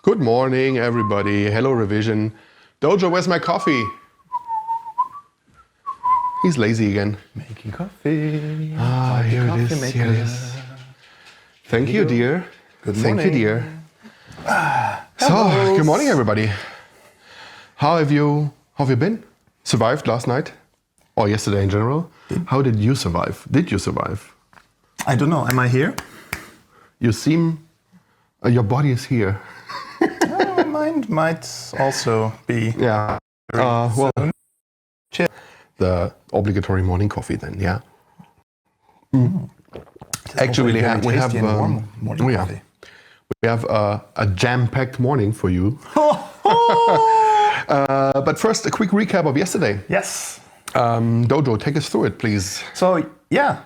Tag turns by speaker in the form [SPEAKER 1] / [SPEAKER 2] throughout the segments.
[SPEAKER 1] Good morning, everybody. Hello, revision. Dojo, where's my coffee? He's lazy again.
[SPEAKER 2] Making coffee.
[SPEAKER 1] Here it is. Here it is. Thank you, dear.
[SPEAKER 2] Good morning.
[SPEAKER 1] Thank you, dear. So, good morning, everybody. How have you been? Survived last night? Or yesterday in general? How did you survive? Did you survive?
[SPEAKER 2] I don't know. Am I here?
[SPEAKER 1] You seem... your body is here.
[SPEAKER 2] Mine might also be.
[SPEAKER 1] Yeah. Well,
[SPEAKER 2] Cheers.
[SPEAKER 1] the obligatory morning coffee then, yeah. Actually, we have a jam-packed morning for you. But first, a quick recap of yesterday.
[SPEAKER 2] Yes.
[SPEAKER 1] Dojo, take us through it, please.
[SPEAKER 2] So, yeah.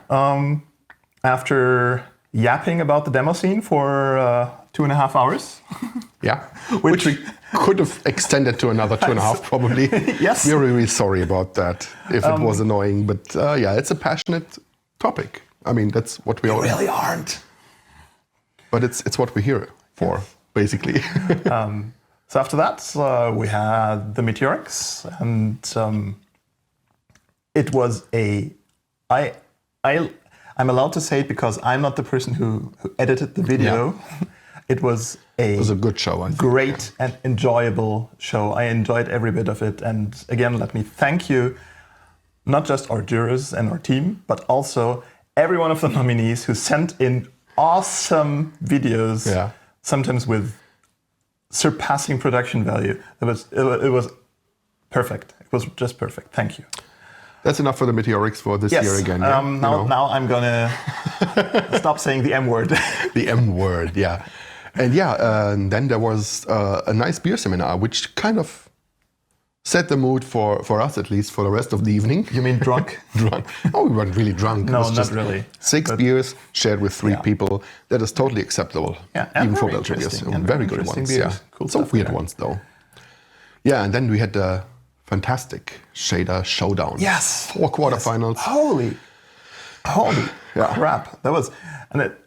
[SPEAKER 2] After yapping about the demo scene for 2.5 hours.
[SPEAKER 1] Yeah. Which we could have extended to another 2.5 probably.
[SPEAKER 2] Yes.
[SPEAKER 1] We're really sorry about that if it was annoying. But yeah, it's a passionate topic. I mean, that's what we all...
[SPEAKER 2] really aren't.
[SPEAKER 1] But it's what we're here for, basically.
[SPEAKER 2] So after that, we had the Meteorix, and it was I'm allowed to say it because I'm not the person who edited the video. Yeah. It was a
[SPEAKER 1] good show, I think.
[SPEAKER 2] Great and enjoyable show. I enjoyed every bit of it. And again, let me thank you, not just our jurors and our team, but also every one of the nominees who sent in awesome videos, sometimes with surpassing production value. It was perfect. It was just perfect. Thank you.
[SPEAKER 1] That's enough for the Meteorix for this year again. Yeah?
[SPEAKER 2] Now I'm gonna stop saying the M word.
[SPEAKER 1] The M word, yeah. And and then there was a nice beer seminar, which kind of set the mood for us, at least, for the rest of the evening.
[SPEAKER 2] You mean drunk?
[SPEAKER 1] Drunk. Oh, we weren't really drunk.
[SPEAKER 2] No,
[SPEAKER 1] it was
[SPEAKER 2] not
[SPEAKER 1] just
[SPEAKER 2] really.
[SPEAKER 1] 6 beers shared with 3 people. That is totally acceptable, even for Belgian beers. Very good ones,
[SPEAKER 2] beers. Cool
[SPEAKER 1] Some
[SPEAKER 2] stuff,
[SPEAKER 1] weird ones, though. Yeah, and then we had the fantastic shader showdown.
[SPEAKER 2] Yes.
[SPEAKER 1] 4 quarterfinals.
[SPEAKER 2] Yes. Holy crap!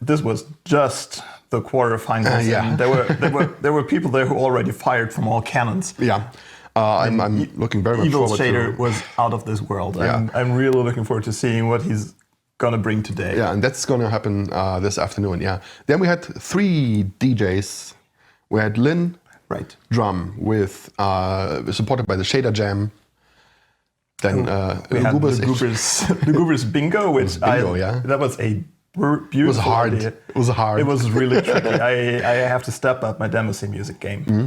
[SPEAKER 2] This was just the quarterfinals. And there were people there who already fired from all cannons.
[SPEAKER 1] Yeah. I'm looking very much forward to...
[SPEAKER 2] Evil Shader was out of this world.
[SPEAKER 1] Yeah.
[SPEAKER 2] I'm really looking forward to seeing what he's going to bring today.
[SPEAKER 1] Yeah, and that's going to happen this afternoon, yeah. Then we had 3 DJs. We had Lynn, drum, with supported by the Shader Jam. Then
[SPEAKER 2] we had the Goobers Bingo, which that was a beautiful
[SPEAKER 1] It was hard.
[SPEAKER 2] idea.
[SPEAKER 1] It was hard.
[SPEAKER 2] It was really tricky. I have to step up my demo scene music game. Mm-hmm.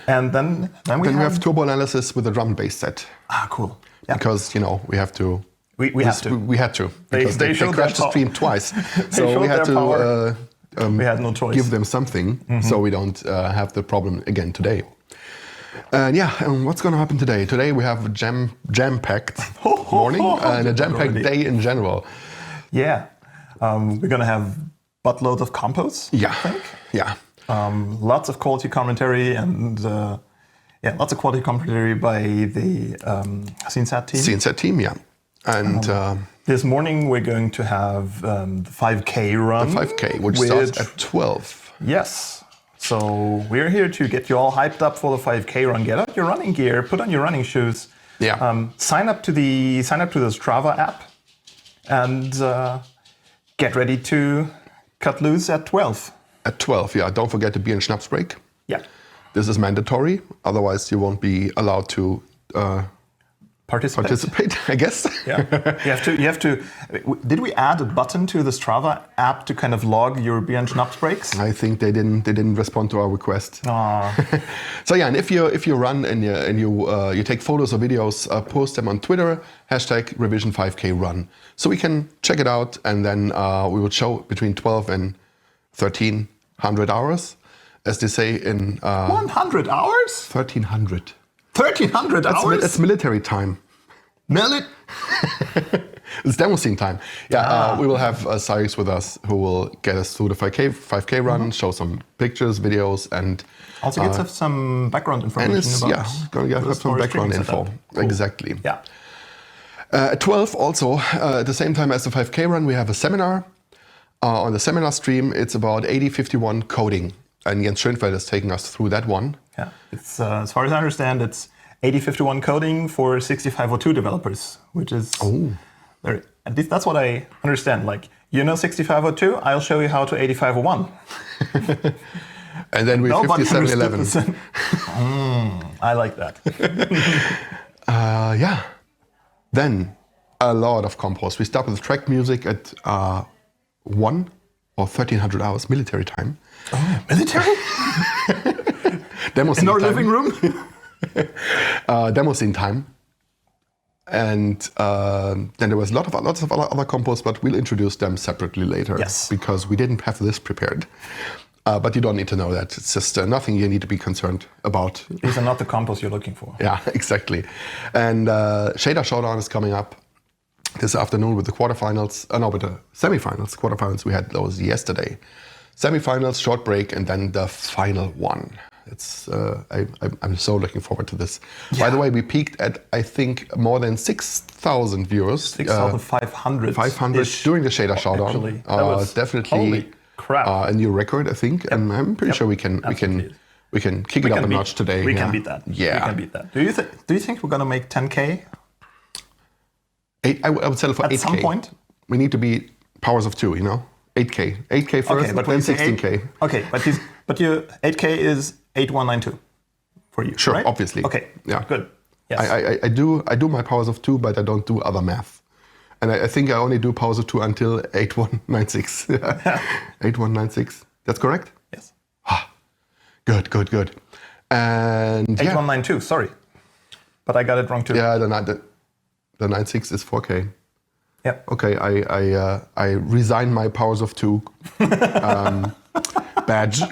[SPEAKER 2] And then we
[SPEAKER 1] have turbo analysis with a drum and bass set.
[SPEAKER 2] Ah, cool. Yeah.
[SPEAKER 1] Because we have to.
[SPEAKER 2] We had to.
[SPEAKER 1] Because they crashed the stream twice, so we had to.
[SPEAKER 2] We had no choice.
[SPEAKER 1] Give them something, so we don't have the problem again today. And what's going to happen today? Today we have a jam-packed morning and a jam-packed day in general.
[SPEAKER 2] Yeah, we're going to have buttloads of compos.
[SPEAKER 1] Yeah,
[SPEAKER 2] I think.
[SPEAKER 1] Yeah.
[SPEAKER 2] Lots of quality commentary and lots of quality commentary by the CNSAT team.
[SPEAKER 1] CNSAT team, yeah. And
[SPEAKER 2] this morning we're going to have the 5K run.
[SPEAKER 1] The 5K, which starts at 12.
[SPEAKER 2] Yes. So we're here to get you all hyped up for the 5K run. Get out your running gear, put on your running shoes.
[SPEAKER 1] Yeah.
[SPEAKER 2] Sign up to the Strava app, and get ready to cut loose at 12.
[SPEAKER 1] At 12, yeah. Don't forget the beer and schnapps break.
[SPEAKER 2] Yeah.
[SPEAKER 1] This is mandatory. Otherwise, you won't be allowed to participate, I guess.
[SPEAKER 2] Yeah. You have to. Did we add a button to the Strava app to kind of log your beer and schnapps breaks?
[SPEAKER 1] I think they didn't respond to our request. So and if you run and you take photos or videos, post them on Twitter, #revision5krun, so we can check it out, and then we will show between 12 and 1300 hours, as they say in
[SPEAKER 2] 100 hours?
[SPEAKER 1] 1300.
[SPEAKER 2] 1300 hours?
[SPEAKER 1] That's military time. It's demo scene time. Yeah, we will have cyraxx with us, who will get us through the 5K run, show some pictures, videos, and
[SPEAKER 2] also get us some background information about.
[SPEAKER 1] Going to get some background info.
[SPEAKER 2] Cool.
[SPEAKER 1] Exactly.
[SPEAKER 2] Yeah.
[SPEAKER 1] At 12, also at the same time as the 5K run, we have a seminar. On the seminar stream, it's about 8051 coding. and Jens Schönfeld is taking us through that one.
[SPEAKER 2] Yeah, it's as far as I understand, it's 8051 coding for 6502 developers, which is very, at least that's what I understand. Like, 6502, I'll show you how to 8501.
[SPEAKER 1] And then we 5711.
[SPEAKER 2] I like that.
[SPEAKER 1] Yeah. Then a lot of compos. We start with track music at 1 or 1300 hours military time.
[SPEAKER 2] Oh, military?
[SPEAKER 1] Demo scene
[SPEAKER 2] in our
[SPEAKER 1] time.
[SPEAKER 2] living room?
[SPEAKER 1] Demo scene time. And then there was lots of other compos, but we'll introduce them separately later.
[SPEAKER 2] Yes.
[SPEAKER 1] Because we didn't have this prepared. But you don't need to know that. It's just nothing you need to be concerned about.
[SPEAKER 2] These are not the compos you're looking for.
[SPEAKER 1] Yeah, exactly. And Shader Showdown is coming up this afternoon with the quarterfinals. With the semifinals. Quarterfinals, we had those yesterday. Semifinals, short break, and then the final one. It's I'm so looking forward to this. Yeah. By the way, we peaked at, I think, more than 6,000 viewers.
[SPEAKER 2] 6,500.
[SPEAKER 1] 500 during the Shader Showdown.
[SPEAKER 2] Actually, that was
[SPEAKER 1] definitely
[SPEAKER 2] holy crap.
[SPEAKER 1] A new record, I think. Yep. And I'm pretty sure we can kick it up a notch today.
[SPEAKER 2] We can beat that.
[SPEAKER 1] Yeah.
[SPEAKER 2] We can beat that. Do you think we're gonna make 10K?
[SPEAKER 1] I would settle for 8K.
[SPEAKER 2] At some point?
[SPEAKER 1] We need to be powers of 2, 8K. 8K first,
[SPEAKER 2] okay, but
[SPEAKER 1] then 16K.
[SPEAKER 2] Okay, but your 8K is 8192 for you,
[SPEAKER 1] sure,
[SPEAKER 2] right?
[SPEAKER 1] Obviously.
[SPEAKER 2] Okay,
[SPEAKER 1] yeah.
[SPEAKER 2] Good. Yes.
[SPEAKER 1] I do my powers of 2, but I don't do other math. And I think I only do powers of 2 until 8196. 8196. That's correct?
[SPEAKER 2] Yes.
[SPEAKER 1] Good. And
[SPEAKER 2] 8192, sorry. But I got it wrong too.
[SPEAKER 1] Yeah, the 96 is 4K.
[SPEAKER 2] Yeah.
[SPEAKER 1] Okay, I resign my powers of 2 badge.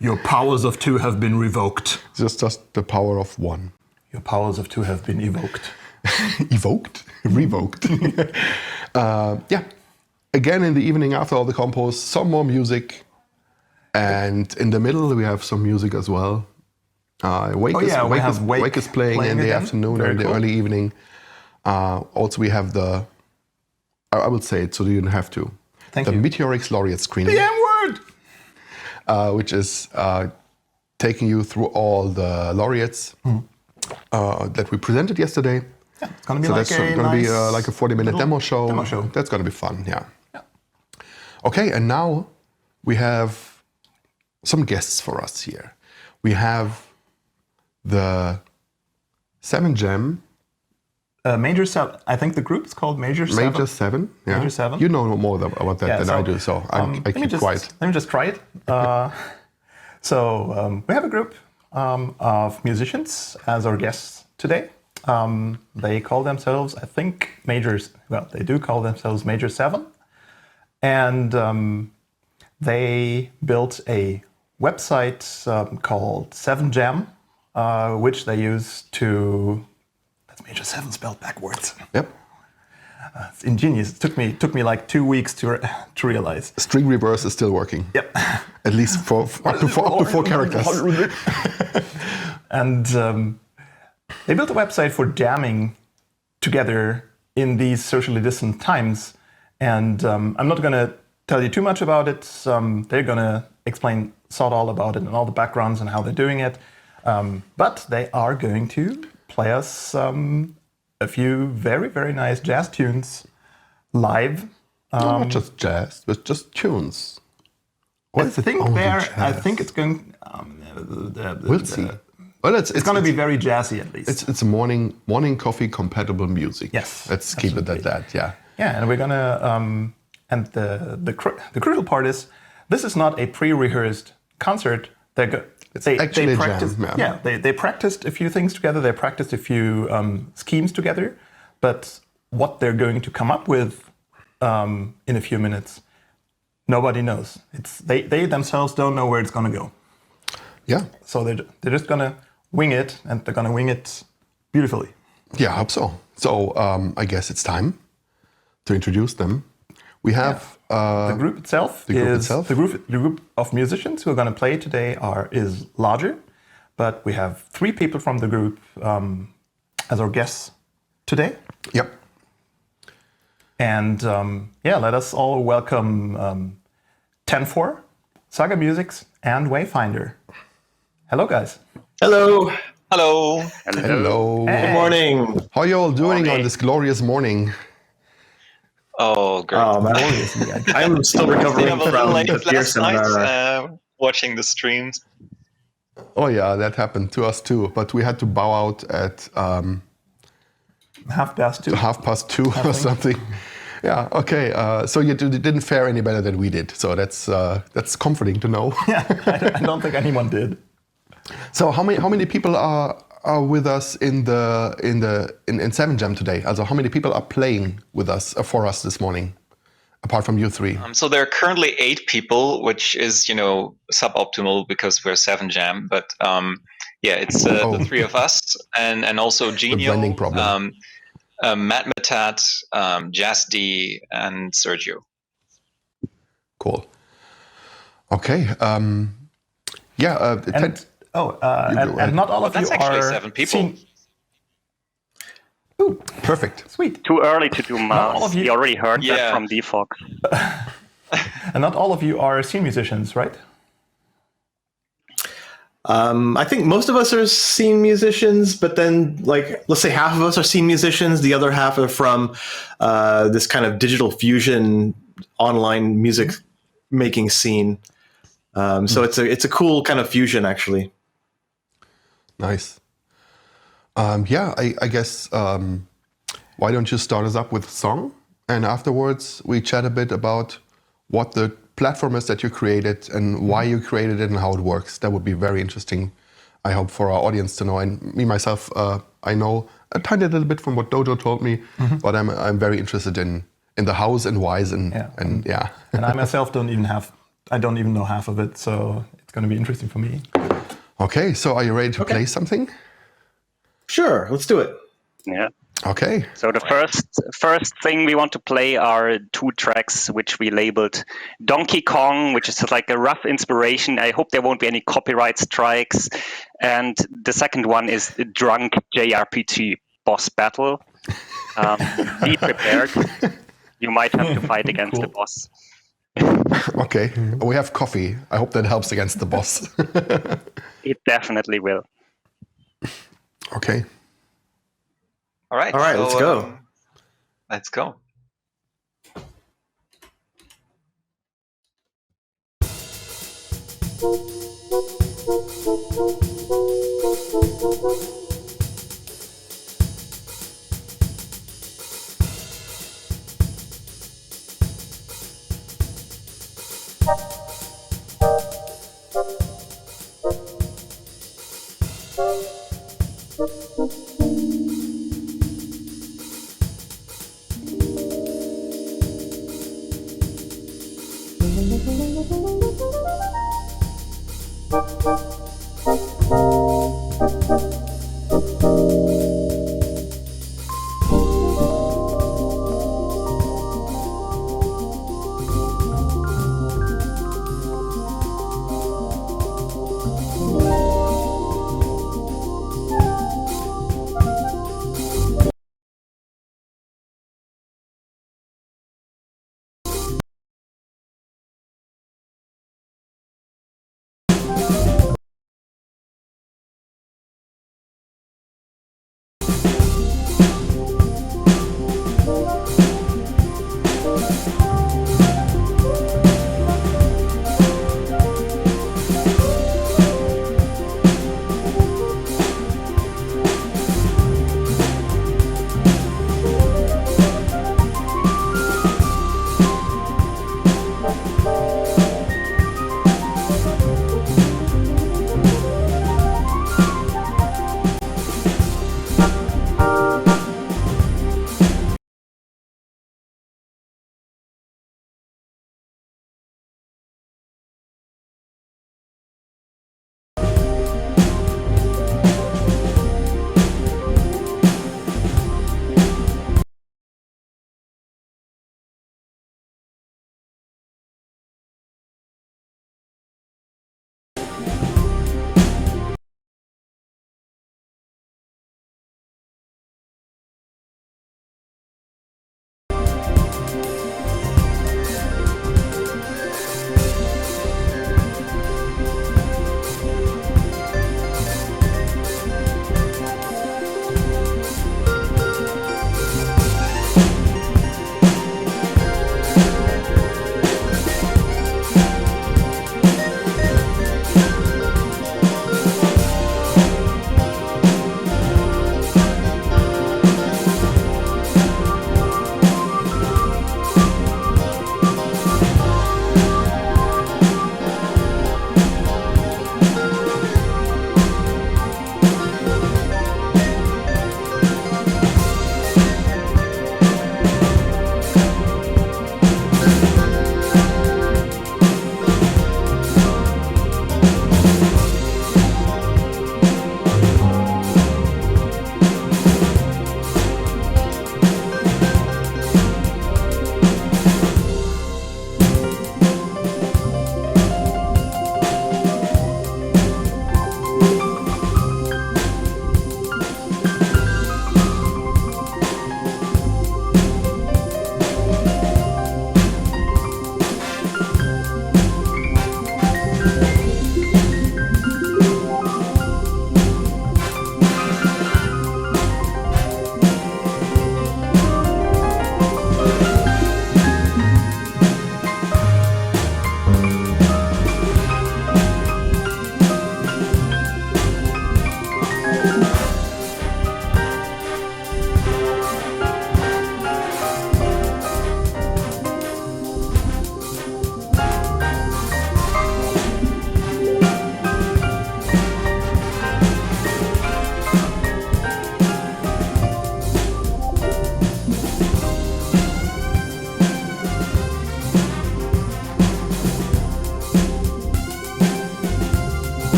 [SPEAKER 2] Your powers of 2 have been revoked.
[SPEAKER 1] Just the power of 1.
[SPEAKER 2] Your powers of 2 have been evoked.
[SPEAKER 1] Evoked? Revoked. Yeah. Again, in the evening after all the compos, some more music. And in the middle, we have some music as well. Wake is playing in the afternoon or in the early evening. Also, we have I will say it so you don't have to. The Meteorix Laureate screening.
[SPEAKER 2] The M-word!
[SPEAKER 1] Which is taking you through all the laureates that we presented yesterday.
[SPEAKER 2] Yeah, it's going to be
[SPEAKER 1] like a 40-minute demo show. That's going to be fun, yeah. Okay, and now we have some guests for us here. We have the 7 Jam.
[SPEAKER 2] Major 7. I think the group is called Major 7.
[SPEAKER 1] Major 7, yeah.
[SPEAKER 2] Major 7.
[SPEAKER 1] You know more about that than I do, so I keep quiet.
[SPEAKER 2] Let me just try it. We have a group of musicians as our guests today. They call themselves, I think, they do call themselves Major 7. And they built a website called 7 Jam, which they use to... That's Major 7 spelled backwards.
[SPEAKER 1] Yep.
[SPEAKER 2] It's ingenious. It took me like 2 weeks to realize.
[SPEAKER 1] String reverse is still working.
[SPEAKER 2] Yep.
[SPEAKER 1] At least for up to 4 characters.
[SPEAKER 2] And they built a website for jamming together in these socially distant times. And I'm not going to tell you too much about it. They're going to explain all about it and all the backgrounds and how they're doing it. But they are going to play us a few very, very nice jazz tunes live.
[SPEAKER 1] No, not just jazz, but just tunes.
[SPEAKER 2] I think it's going...
[SPEAKER 1] we'll see. Well, it's
[SPEAKER 2] going to be very jazzy, at least.
[SPEAKER 1] It's morning coffee compatible music.
[SPEAKER 2] Yes,
[SPEAKER 1] let's keep it at that. Yeah.
[SPEAKER 2] Yeah, and we're gonna. And the crucial part is this is not a pre-rehearsed concert. They practiced. They practiced a few things together. They practiced a few schemes together. But what they're going to come up with in a few minutes, nobody knows. They themselves don't know where it's going to go.
[SPEAKER 1] Yeah.
[SPEAKER 2] So they're just going to wing it, and they're going to wing it beautifully.
[SPEAKER 1] Yeah, I hope so. So I guess it's time to introduce them. We have
[SPEAKER 2] the group itself. The group of musicians who are going to play today is larger, but we have 3 people from the group as our guests today.
[SPEAKER 1] Yep.
[SPEAKER 2] And let us all welcome 10-4 Saga Musics, and Wayfinder. Hello, guys.
[SPEAKER 3] Hello.
[SPEAKER 4] Hello.
[SPEAKER 1] Hello.
[SPEAKER 2] Hey.
[SPEAKER 3] Good morning.
[SPEAKER 1] How are you all doing on this glorious morning?
[SPEAKER 4] Oh, great.
[SPEAKER 3] Oh, man. I'm still recovering
[SPEAKER 4] Staying up a little
[SPEAKER 3] from
[SPEAKER 4] late
[SPEAKER 3] the beer
[SPEAKER 4] last night,
[SPEAKER 3] seminar.
[SPEAKER 4] watching the streams.
[SPEAKER 1] Oh yeah, that happened to us too. But we had to bow out at
[SPEAKER 2] 2:30.
[SPEAKER 1] 2:30 or something. Yeah. Okay. So you didn't fare any better than we did. So that's comforting to know.
[SPEAKER 2] Yeah, I don't think anyone did.
[SPEAKER 1] So how many people are with us in 7 Jam today? Also how many people are playing with us for us this morning, apart from you three?
[SPEAKER 4] So there are currently 8 people, which is suboptimal because we're 7 Jam. But it's the 3 of us and also Genio,
[SPEAKER 1] branding problem.
[SPEAKER 4] Matt Matat, Jazz D, and Sergio.
[SPEAKER 1] Cool. Okay.
[SPEAKER 2] And not all of you
[SPEAKER 4] That's actually
[SPEAKER 2] are
[SPEAKER 4] 7 people.
[SPEAKER 2] Ooh,
[SPEAKER 1] Perfect.
[SPEAKER 2] sweet.
[SPEAKER 5] Too early to do math. We already heard that
[SPEAKER 4] Yeah.
[SPEAKER 5] from D.Fox.
[SPEAKER 2] And not all of you are scene musicians, right?
[SPEAKER 3] I think most of us are scene musicians, but then, let's say half of us are scene musicians. The other half are from this kind of digital fusion online music making scene. So it's a cool kind of fusion, actually.
[SPEAKER 1] Nice. I guess why don't you start us up with a song, and afterwards we chat a bit about what the platform is that you created and why you created it and how it works. That would be very interesting, I hope, for our audience to know. And me myself, I know a tiny little bit from what Dojo told me, but I'm very interested in the hows and whys and yeah.
[SPEAKER 2] And I myself don't even know half of it, so it's going to be interesting for me.
[SPEAKER 1] Okay, so are you ready to play something?
[SPEAKER 3] Sure, let's do it.
[SPEAKER 5] Yeah.
[SPEAKER 1] Okay.
[SPEAKER 5] So the first thing we want to play are 2 tracks which we labeled Donkey Kong, which is like a rough inspiration. I hope there won't be any copyright strikes. And the second one is Drunk JRPG Boss Battle. Be prepared. You might have to fight against the boss.
[SPEAKER 1] Okay, we have coffee. I hope that helps against the boss.
[SPEAKER 5] It definitely will.
[SPEAKER 1] Okay.
[SPEAKER 4] All right,
[SPEAKER 3] let's go.
[SPEAKER 4] Let's go.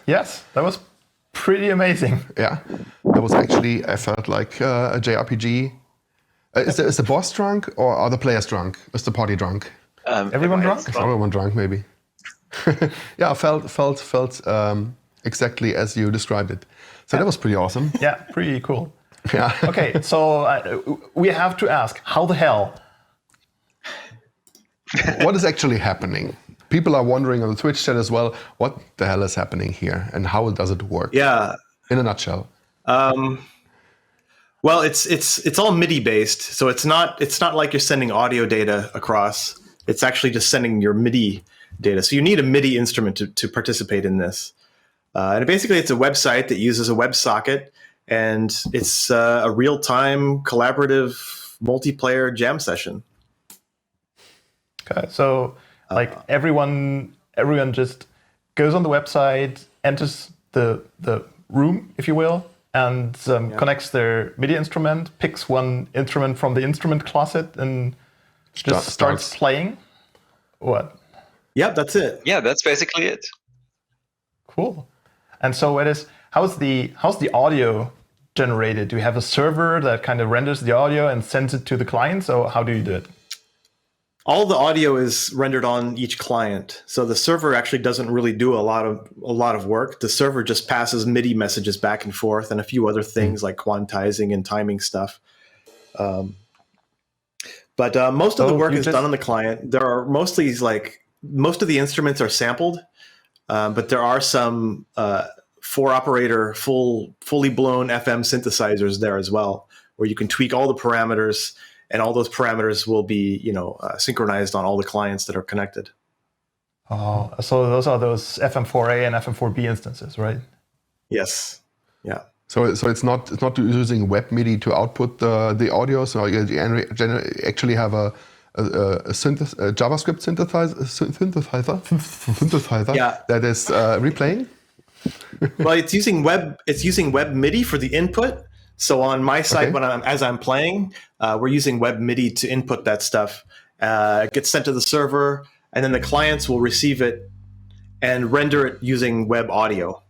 [SPEAKER 2] Yes, that was pretty amazing.
[SPEAKER 1] Yeah, that was actually, I felt like a JRPG. Is the boss drunk or are the players drunk? Is the party drunk?
[SPEAKER 2] Everyone drunk?
[SPEAKER 1] Is everyone drunk, maybe? Yeah, felt exactly as you described it. So that was pretty awesome.
[SPEAKER 2] Yeah, pretty cool.
[SPEAKER 1] Yeah.
[SPEAKER 2] Okay, so we have to ask, how the hell?
[SPEAKER 1] What is actually happening? People are wondering on the Twitch chat as well, what the hell is happening here and how does it work?
[SPEAKER 3] Yeah.
[SPEAKER 1] In a nutshell.
[SPEAKER 3] Well, it's all MIDI based, so it's not like you're sending audio data across. It's actually just sending your MIDI data. So you need a MIDI instrument to participate in this. And basically, it's a website that uses a WebSocket, and it's a real-time collaborative multiplayer jam session.
[SPEAKER 2] Okay, so like everyone just goes on the website, enters the room, if you will, and connects their MIDI instrument, picks one instrument from the instrument closet, and just starts playing. What?
[SPEAKER 3] Yep, that's it.
[SPEAKER 4] Yeah, that's basically it.
[SPEAKER 2] Cool. And so how's the audio generated? Do you have a server that kind of renders the audio and sends it to the client? So how do you do it?
[SPEAKER 3] All the audio is rendered on each client. So the server actually doesn't really do a lot of work. The server just passes MIDI messages back and forth and a few other things like quantizing and timing stuff. But most of the work is done on the client. There are most of the instruments are sampled, but there are some 4-operator fully blown FM synthesizers there as well, where you can tweak all the parameters, and all those parameters will be synchronized on all the clients that are connected.
[SPEAKER 2] Oh, so those are those FM4A and FM4B instances, right?
[SPEAKER 3] Yes. Yeah.
[SPEAKER 1] So it's not using web MIDI to output the audio. So you actually have a JavaScript synthesizer
[SPEAKER 3] Yeah.
[SPEAKER 1] that is replaying.
[SPEAKER 3] Well, it's using web MIDI for the input. So on my side, as I'm playing, we're using web MIDI to input that stuff. It gets sent to the server, and then the clients will receive it and render it using web audio.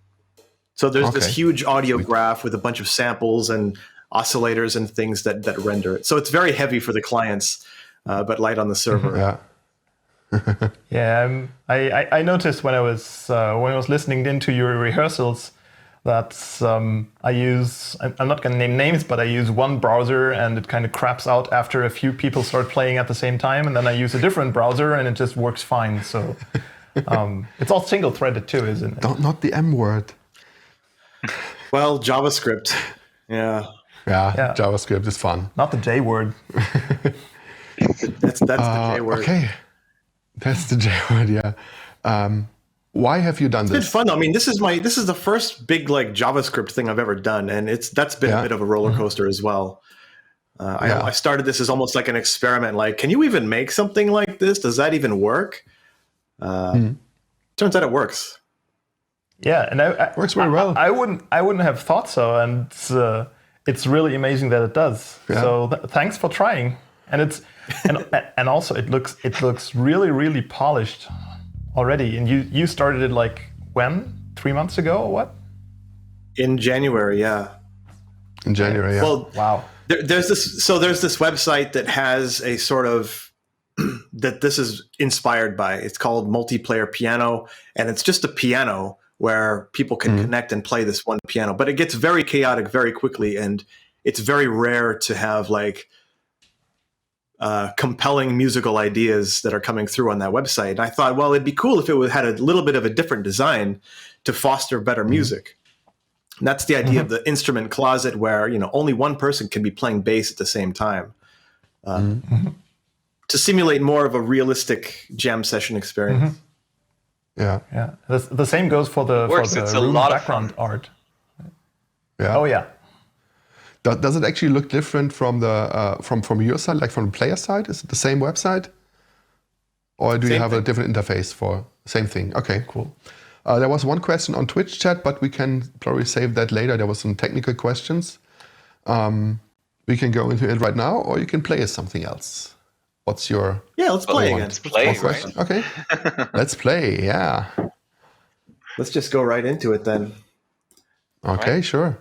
[SPEAKER 3] So there's this huge audio graph with a bunch of samples and oscillators and things that render it. So it's very heavy for the clients, but light on the server.
[SPEAKER 1] Yeah.
[SPEAKER 2] Yeah, I noticed when I was listening into your rehearsals that I'm not going to name names, but I use one browser and it kind of craps out after a few people start playing at the same time, and then I use a different browser and it just works fine. So it's all single threaded too, isn't it?
[SPEAKER 1] Not the M word.
[SPEAKER 3] Well, JavaScript. Yeah,
[SPEAKER 1] JavaScript is fun.
[SPEAKER 2] Not the J word.
[SPEAKER 3] That's the J word.
[SPEAKER 1] Okay, that's the J word. Yeah. Why have you done this?
[SPEAKER 3] It's been fun. I mean, this is the first big JavaScript thing I've ever done, and that's been a bit of a roller coaster as well. I started this as almost like an experiment. Like, can you even make something like this? Does that even work? Turns out it works.
[SPEAKER 2] Yeah, and
[SPEAKER 1] works very well.
[SPEAKER 2] I wouldn't have thought so, and it's really amazing that it does. Yeah. So thanks for trying. And and also it looks really, really polished already. And you started it like when? 3 months ago or what?
[SPEAKER 3] In January, yeah.
[SPEAKER 1] In January, yeah.
[SPEAKER 3] Well,
[SPEAKER 2] wow.
[SPEAKER 3] There's this website that has a sort of that this is inspired by. It's called Multiplayer Piano, and it's just a piano where people can connect and play this one piano. But it gets very chaotic very quickly, and it's very rare to have compelling musical ideas that are coming through on that website. And I thought, well, it'd be cool if it had a little bit of a different design to foster better music. And that's the idea of the instrument closet, where only one person can be playing bass at the same time, to simulate more of a realistic jam session experience.
[SPEAKER 1] Yeah.
[SPEAKER 2] The same goes for the room background art.
[SPEAKER 1] Yeah.
[SPEAKER 2] Oh yeah.
[SPEAKER 1] Does it actually look different from the from your side, like from the player side? Is it the same website, or do you have a different interface for same thing? Okay, cool. There was one question on Twitch chat, but we can probably save that later. There was some technical questions. We can go into it right now, or you can play as something else. What's your
[SPEAKER 3] let's play again.
[SPEAKER 4] Let's play,
[SPEAKER 1] question? Okay, let's play. Yeah.
[SPEAKER 3] let's just go right into it then.
[SPEAKER 1] Okay,
[SPEAKER 4] Right.
[SPEAKER 1] sure.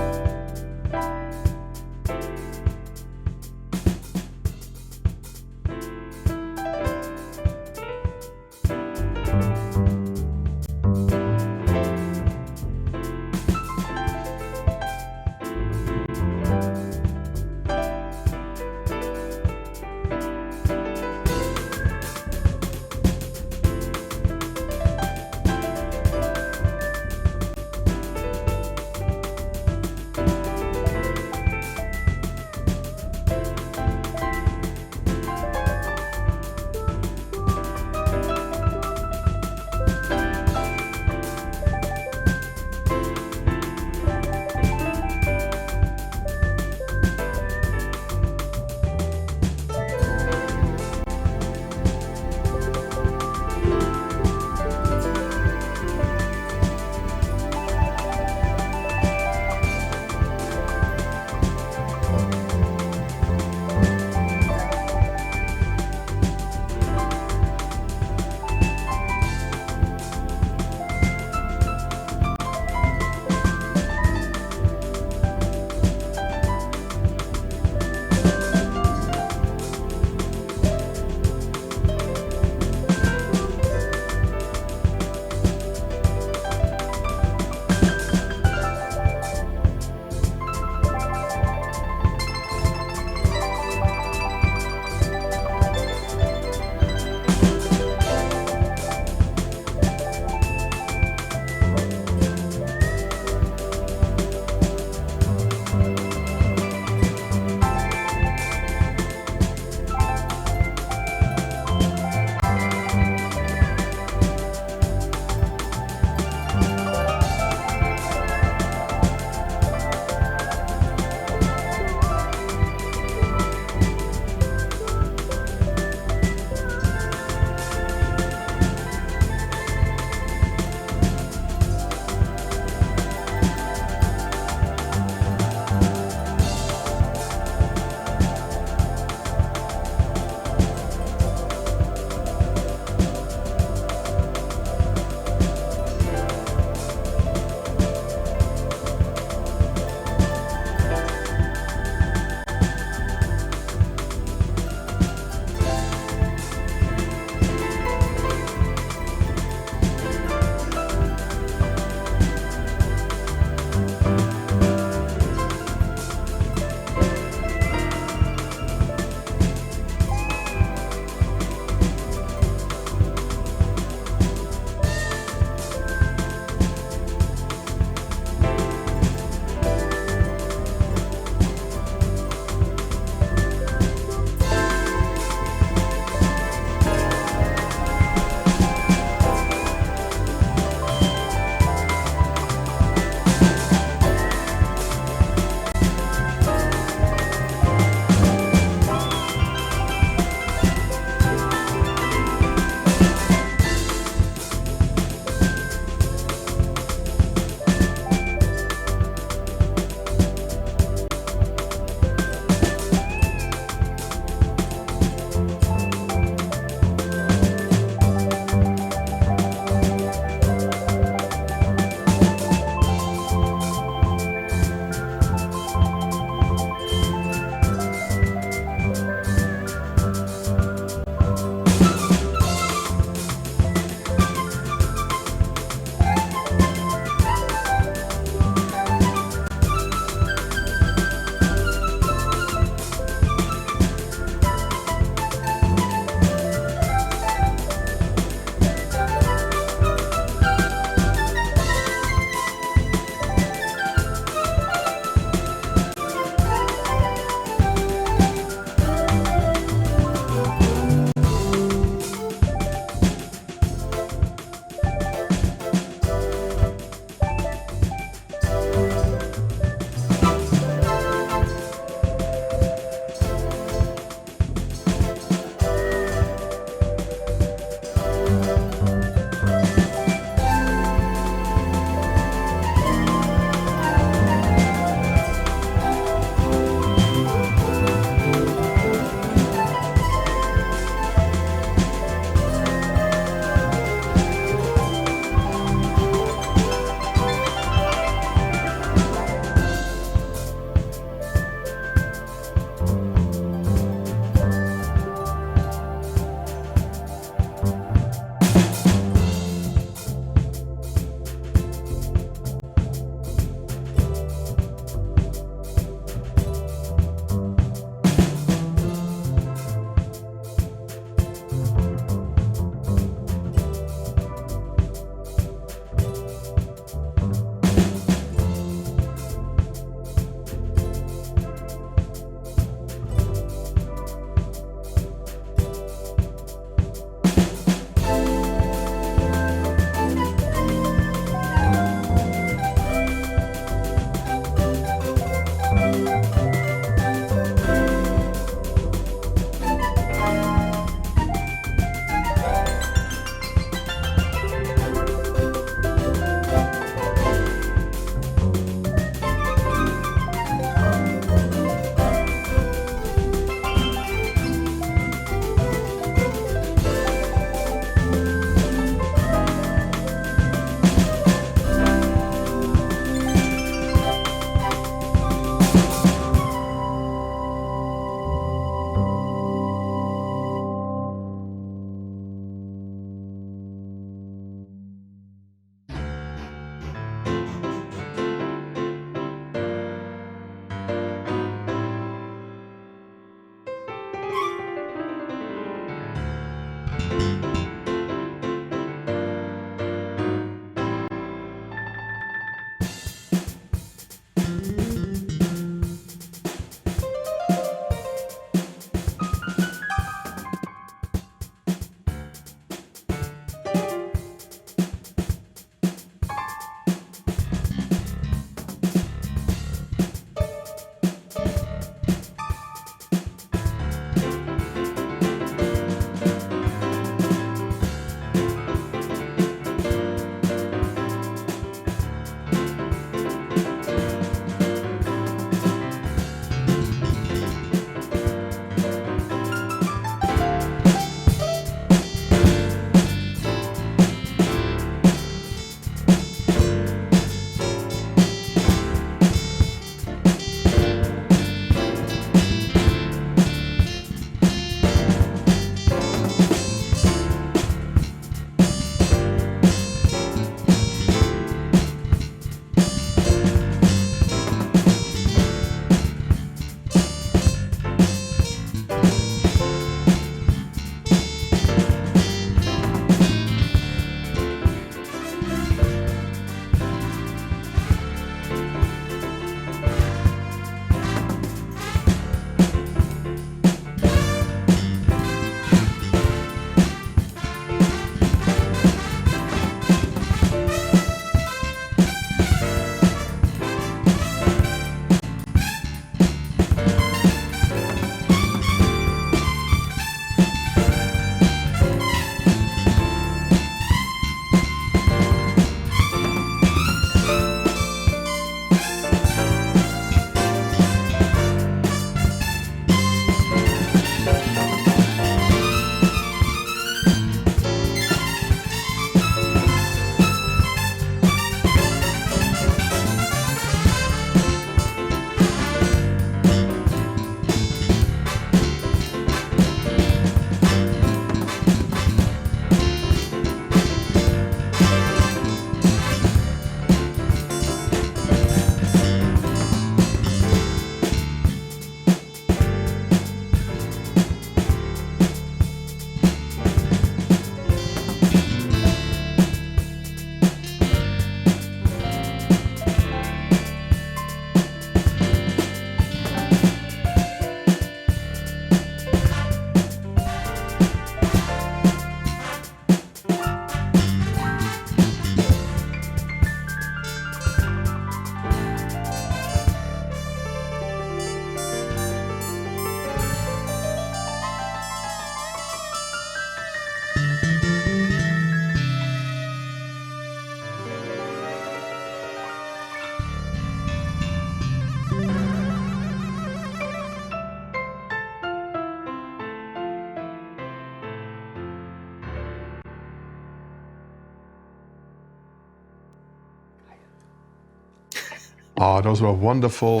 [SPEAKER 1] Oh, those were wonderful.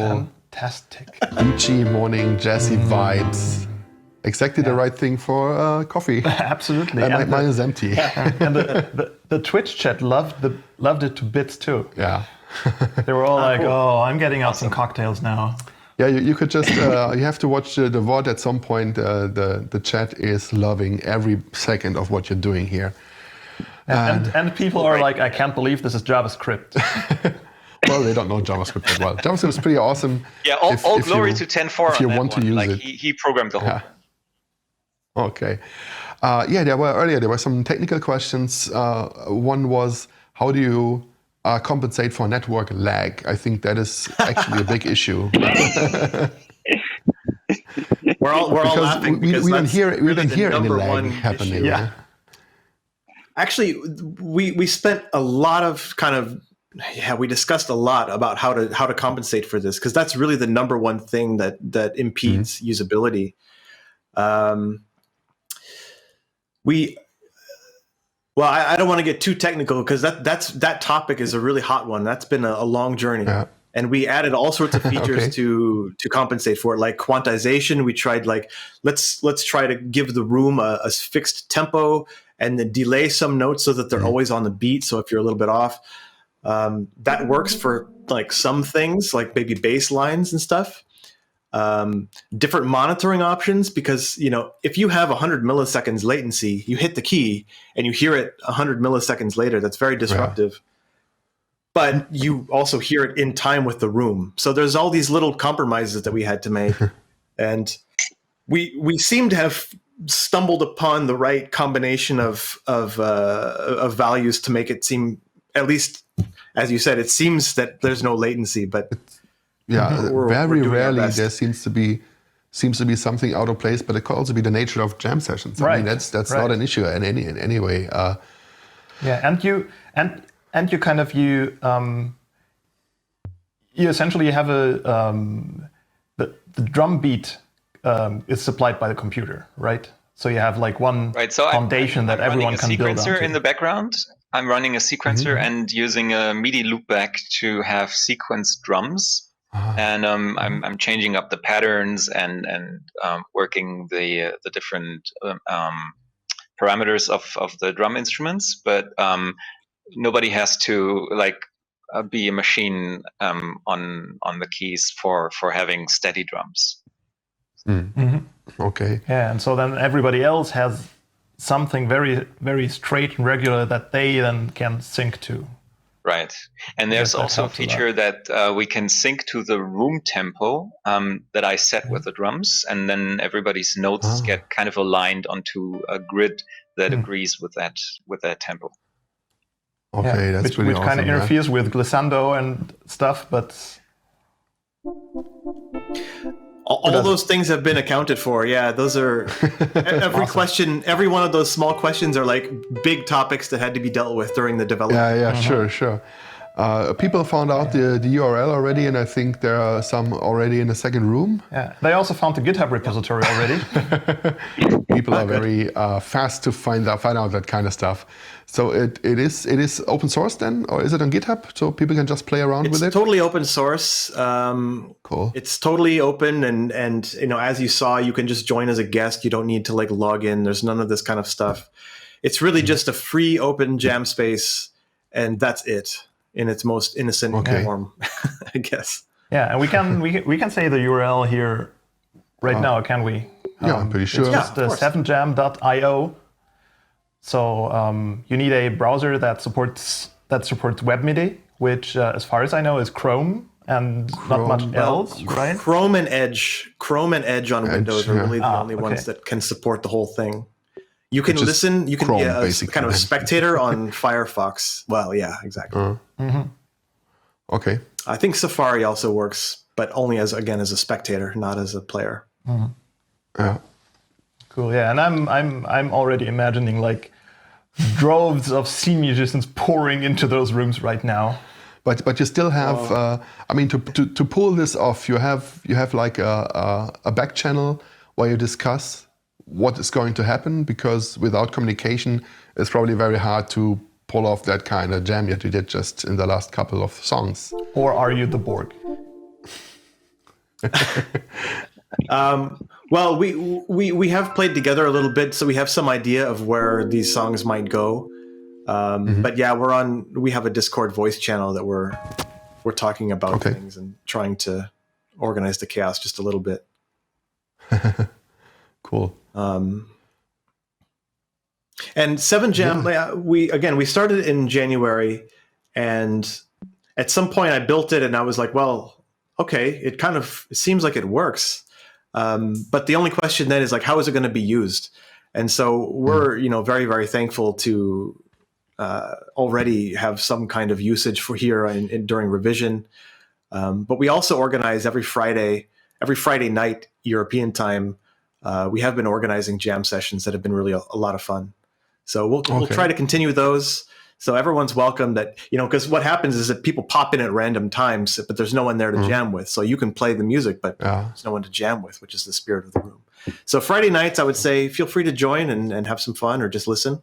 [SPEAKER 2] Fantastic.
[SPEAKER 1] Beachy morning, jazzy vibes. Exactly the right thing for coffee.
[SPEAKER 2] Absolutely.
[SPEAKER 1] And mine is empty.
[SPEAKER 2] And the Twitch chat loved it to bits too.
[SPEAKER 1] Yeah.
[SPEAKER 2] They were all like, "Oh, I'm getting out some cocktails now."
[SPEAKER 1] Yeah, you could just, you have to watch the VOD at some point. The chat is loving every second of what you're doing here.
[SPEAKER 2] And people are like, "I can't believe this is JavaScript."
[SPEAKER 1] Well, they don't know JavaScript that well. JavaScript is pretty awesome.
[SPEAKER 4] Yeah, all glory to 10.4
[SPEAKER 1] if you
[SPEAKER 4] on that
[SPEAKER 1] want to
[SPEAKER 4] one.
[SPEAKER 1] use
[SPEAKER 4] Like
[SPEAKER 1] it.
[SPEAKER 4] he programmed the whole.
[SPEAKER 1] Yeah. Okay. There were some technical questions. One was, how do you compensate for network lag? I think that is actually a big issue.
[SPEAKER 3] We're all laughing because
[SPEAKER 1] we don't hear any lag
[SPEAKER 3] one
[SPEAKER 1] happening.
[SPEAKER 3] issue. Yeah. Actually, we spent a lot of we discussed a lot about how to compensate for this, because that's really the number one thing that impedes usability. I don't want to get too technical, because that topic is a really hot one. That's been a long journey.
[SPEAKER 1] Yeah.
[SPEAKER 3] And we added all sorts of features to compensate for it, like quantization. We tried let's try to give the room a fixed tempo and then delay some notes so that they're always on the beat. So if you're a little bit off, that works for like some things, like maybe bass lines and stuff. Different monitoring options, because if you have 100 milliseconds latency, you hit the key and you hear it 100 milliseconds later. That's very disruptive. Yeah. But you also hear it in time with the room. So there's all these little compromises that we had to make, and we seem to have stumbled upon the right combination of values to make it seem, at least as you said, it seems that there's no latency, but.
[SPEAKER 1] Very rarely there seems to be something out of place, but it could also be the nature of jam sessions. I mean, that's not an issue in any way.
[SPEAKER 2] And you kind of you essentially have the drum beat is supplied by the computer, right? So you have like one foundation that everyone can build on.
[SPEAKER 4] I'm running a sequencer in the background. I'm running a sequencer and using a MIDI loopback to have sequenced drums. And I'm changing up the patterns and working the different parameters of the drum instruments, but nobody has to be a machine on the keys for having steady drums.
[SPEAKER 1] Okay.
[SPEAKER 2] Yeah, and so then everybody else has something very, very straight and regular that they then can sync to.
[SPEAKER 4] Right. And there's also a feature that we can sync to the room tempo that I set with the drums, and then everybody's notes get kind of aligned onto a grid that agrees with that tempo.
[SPEAKER 1] Okay, that's pretty awesome.
[SPEAKER 2] Which kind of interferes with glissando and stuff, but...
[SPEAKER 3] All those things have been accounted for. Yeah, those are every question. Every one of those small questions are like big topics that had to be dealt with during the development.
[SPEAKER 1] Yeah, sure. People found out the URL already, and I think there are some already in the second room.
[SPEAKER 2] Yeah, they also found the GitHub repository already.
[SPEAKER 1] People are very fast to find out that kind of stuff. So it is open source then, or is it on GitHub so people can just play around with it?
[SPEAKER 3] It's totally open source.
[SPEAKER 1] Cool.
[SPEAKER 3] It's totally open, and as you saw, you can just join as a guest. You don't need to log in. There's none of this kind of stuff. It's really just a free open jam space, and that's it in its most innocent form, I guess.
[SPEAKER 2] Yeah, and we can say the URL here right now, can we?
[SPEAKER 1] Yeah, I'm pretty sure.
[SPEAKER 2] It's just 7jam.io. So you need a browser that supports WebMIDI, which, as far as I know, is Chrome and not much else, right?
[SPEAKER 3] Chrome and Edge on Windows are really the only ones that can support the whole thing. You can listen. You can be a kind of a spectator on Firefox. Well, yeah, exactly.
[SPEAKER 1] Okay.
[SPEAKER 3] I think Safari also works, but only as a spectator, not as a player.
[SPEAKER 1] Yeah.
[SPEAKER 2] Cool. Yeah, and I'm already imagining like droves of scene musicians pouring into those rooms right now.
[SPEAKER 1] But you still have. To pull this off, you have like a back channel where you discuss what is going to happen, because without communication, it's probably very hard to pull off that kind of jam that you did just in the last couple of songs.
[SPEAKER 2] Or are you the Borg?
[SPEAKER 3] Well, we have played together a little bit, so we have some idea of where these songs might go. But yeah, we have a Discord voice channel that we're talking about things and trying to organize the chaos just a little bit.
[SPEAKER 1] Cool.
[SPEAKER 3] And 7 Jam, we started in January, and at some point I built it and I was like, well, okay, it seems like it works. But the only question then is like, how is it going to be used? And so we're, very, very thankful to already have some kind of usage for here during revision. But we also organize every Friday night European time. We have been organizing jam sessions that have been really a lot of fun. So we'll try to continue those. So everyone's welcome because what happens is that people pop in at random times, but there's no one there to jam with. So you can play the music, but there's no one to jam with, which is the spirit of the room. So Friday nights, I would say, feel free to join and have some fun or just listen.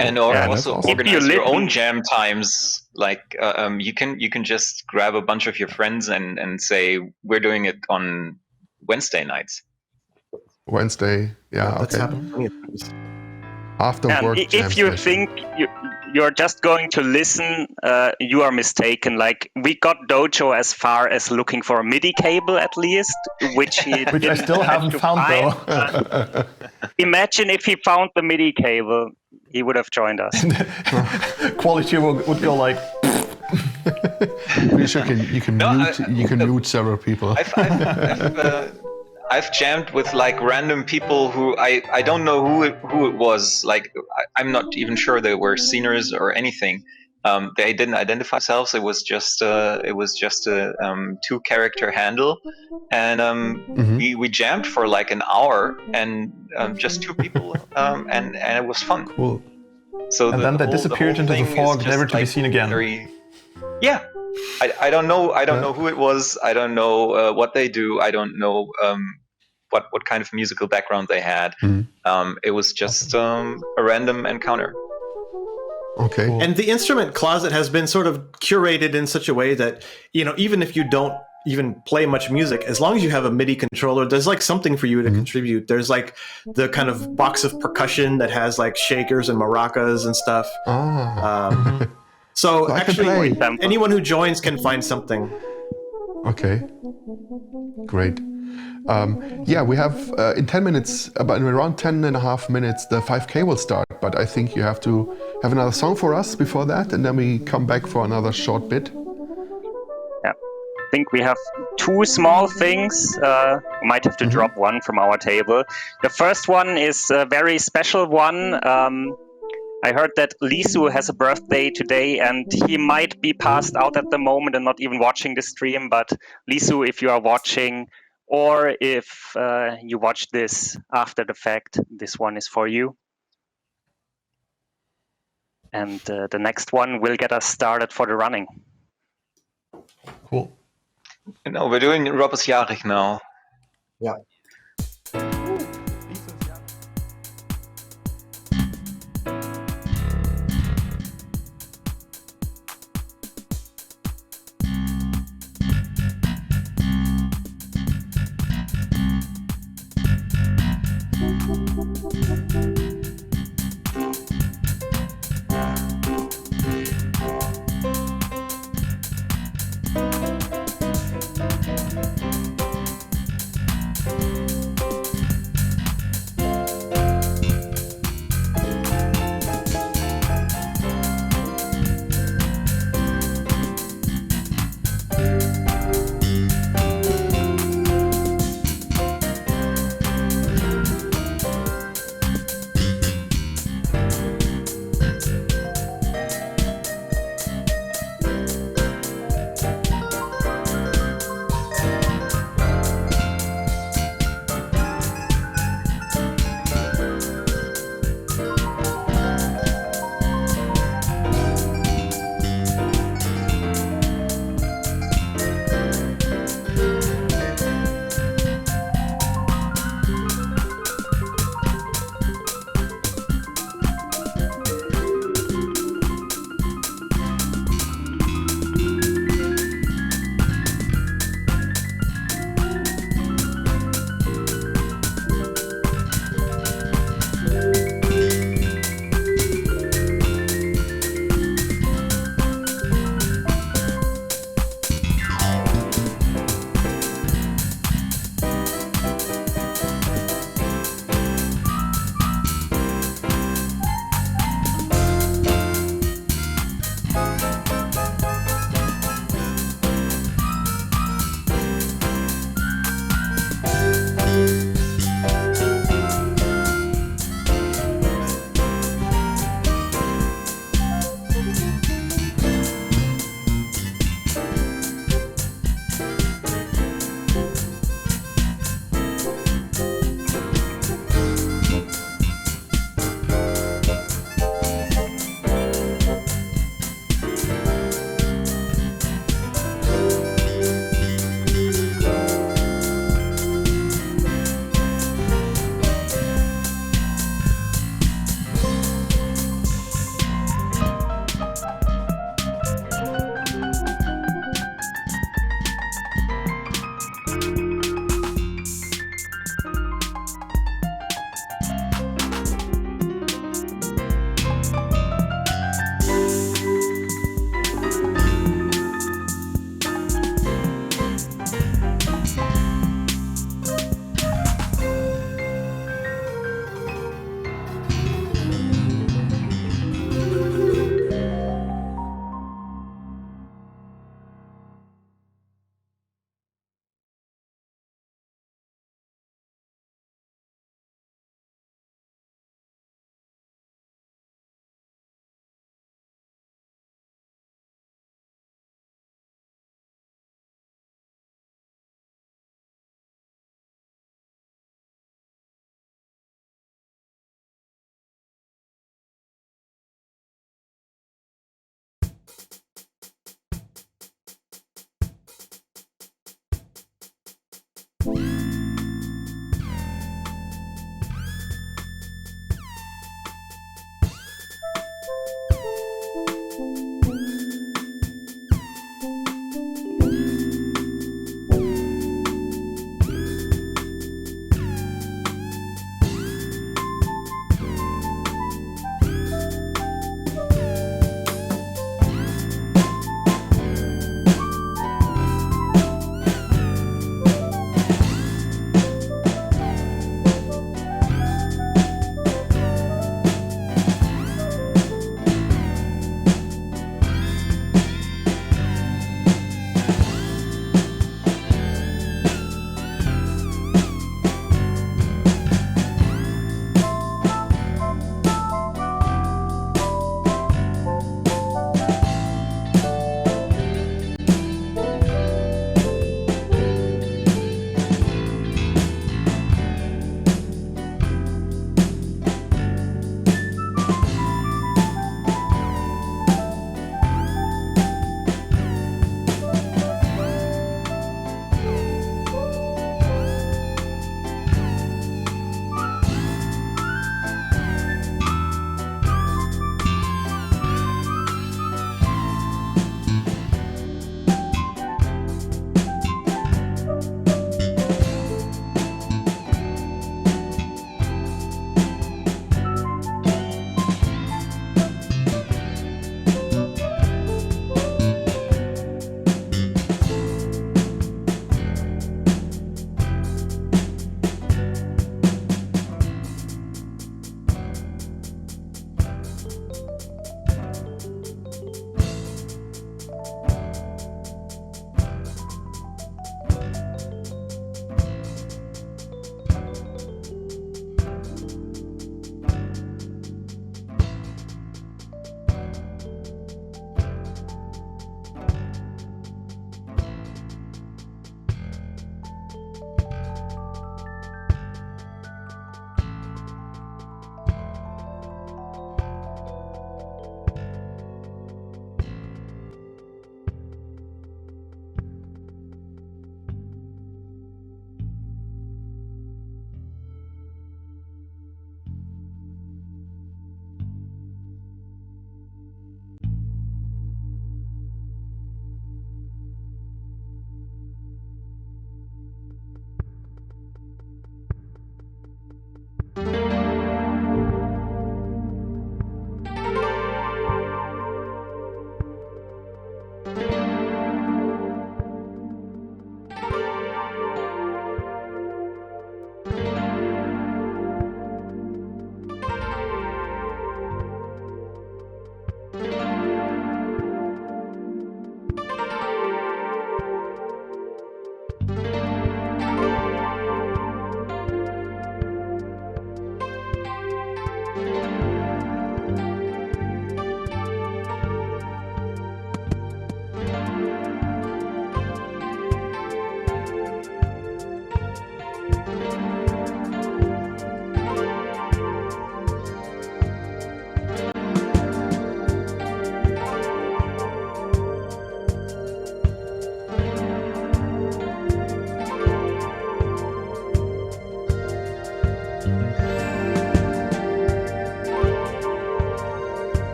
[SPEAKER 4] And also organize your own jam times. Like you can just grab a bunch of your friends and say, we're doing it on Wednesday nights.
[SPEAKER 1] Wednesday,
[SPEAKER 3] That's happened plenty of times.
[SPEAKER 1] After
[SPEAKER 5] and
[SPEAKER 1] work.
[SPEAKER 5] If you think you're just going to listen, you are mistaken. Like, we got Dojoe as far as looking for a MIDI cable, at least, which
[SPEAKER 2] I still haven't found though.
[SPEAKER 5] Imagine if he found the MIDI cable, he would have joined us.
[SPEAKER 2] Quality would go like.
[SPEAKER 1] You can mute several people.
[SPEAKER 4] I've jammed with like random people who I don't know who it was. Like I'm not even sure they were sceners or anything. They didn't identify themselves. It was just a 2-character handle, and we jammed for like an hour, and just 2 people, and it was fun.
[SPEAKER 1] Cool.
[SPEAKER 4] So
[SPEAKER 2] then they disappeared into the fog, never to be seen again.
[SPEAKER 4] Yeah. I don't know. I don't know who it was. I don't know what they do. I don't know what kind of musical background they had. It was just a random encounter.
[SPEAKER 1] Okay.
[SPEAKER 3] Cool. And the instrument closet has been sort of curated in such a way that, even if you don't even play much music, as long as you have a MIDI controller, there's like something for you to contribute. There's like the kind of box of percussion that has like shakers and maracas and stuff. So actually, anyone who joins can find something.
[SPEAKER 1] Okay, great. We have in 10 minutes, about around 10 and a half minutes, the 5K will start. But I think you have to have another song for us before that, and then we come back for another short bit.
[SPEAKER 5] Yeah, I think we have 2 small things. We might have to drop one from our table. The first one is a very special one. I heard that Lisu has a birthday today, and he might be passed out at the moment and not even watching the stream. But Lisu, if you are watching, or if you watch this after the fact, this one is for you. And the next one will get us started for the running.
[SPEAKER 2] Cool.
[SPEAKER 4] No, we're doing Rob is jarig now.
[SPEAKER 3] Yeah.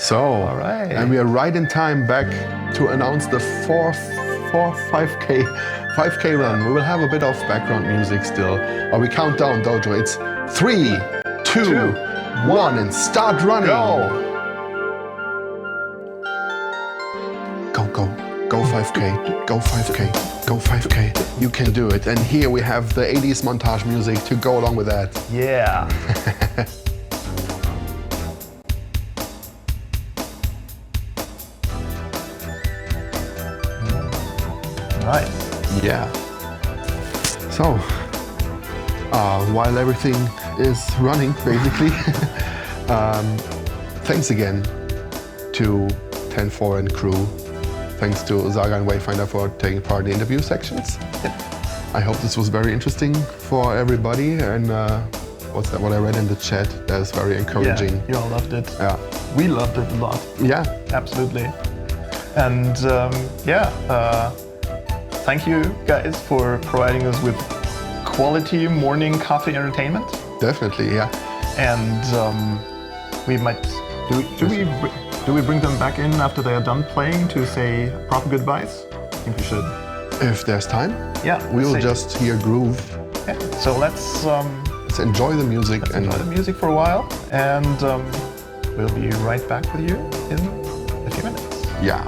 [SPEAKER 1] So,
[SPEAKER 2] All right.
[SPEAKER 1] and we are right in time back to announce the 5K run. We will have a bit of background music still, but we count down, Dojo. It's 3, 2, 1, and start running. Go 5K, go 5K, go 5K. You can do it. And here we have the 80s montage music to go along with that.
[SPEAKER 2] Yeah. Right.
[SPEAKER 1] Yeah. So, while everything is running, basically, thanks again to 10-4 and crew. Thanks to Saga and Wayfinder for taking part in the interview sections. I hope this was very interesting for everybody. And what's that? What I read in the chat, that's very encouraging.
[SPEAKER 2] Yeah, you all loved it.
[SPEAKER 1] Yeah.
[SPEAKER 2] We loved it a lot.
[SPEAKER 1] Yeah.
[SPEAKER 2] Absolutely. And thank you guys for providing us with quality morning coffee entertainment.
[SPEAKER 1] Definitely, yeah.
[SPEAKER 2] And we might do we bring them back in after they are done playing to say proper goodbyes? I think we should.
[SPEAKER 1] If there's time,
[SPEAKER 2] Yeah,
[SPEAKER 1] we will
[SPEAKER 2] see.
[SPEAKER 1] just hear groove.
[SPEAKER 2] Yeah. So let's
[SPEAKER 1] Enjoy the music and
[SPEAKER 2] enjoy the music for a while, and we'll be right back with you in a few minutes.
[SPEAKER 1] yeah.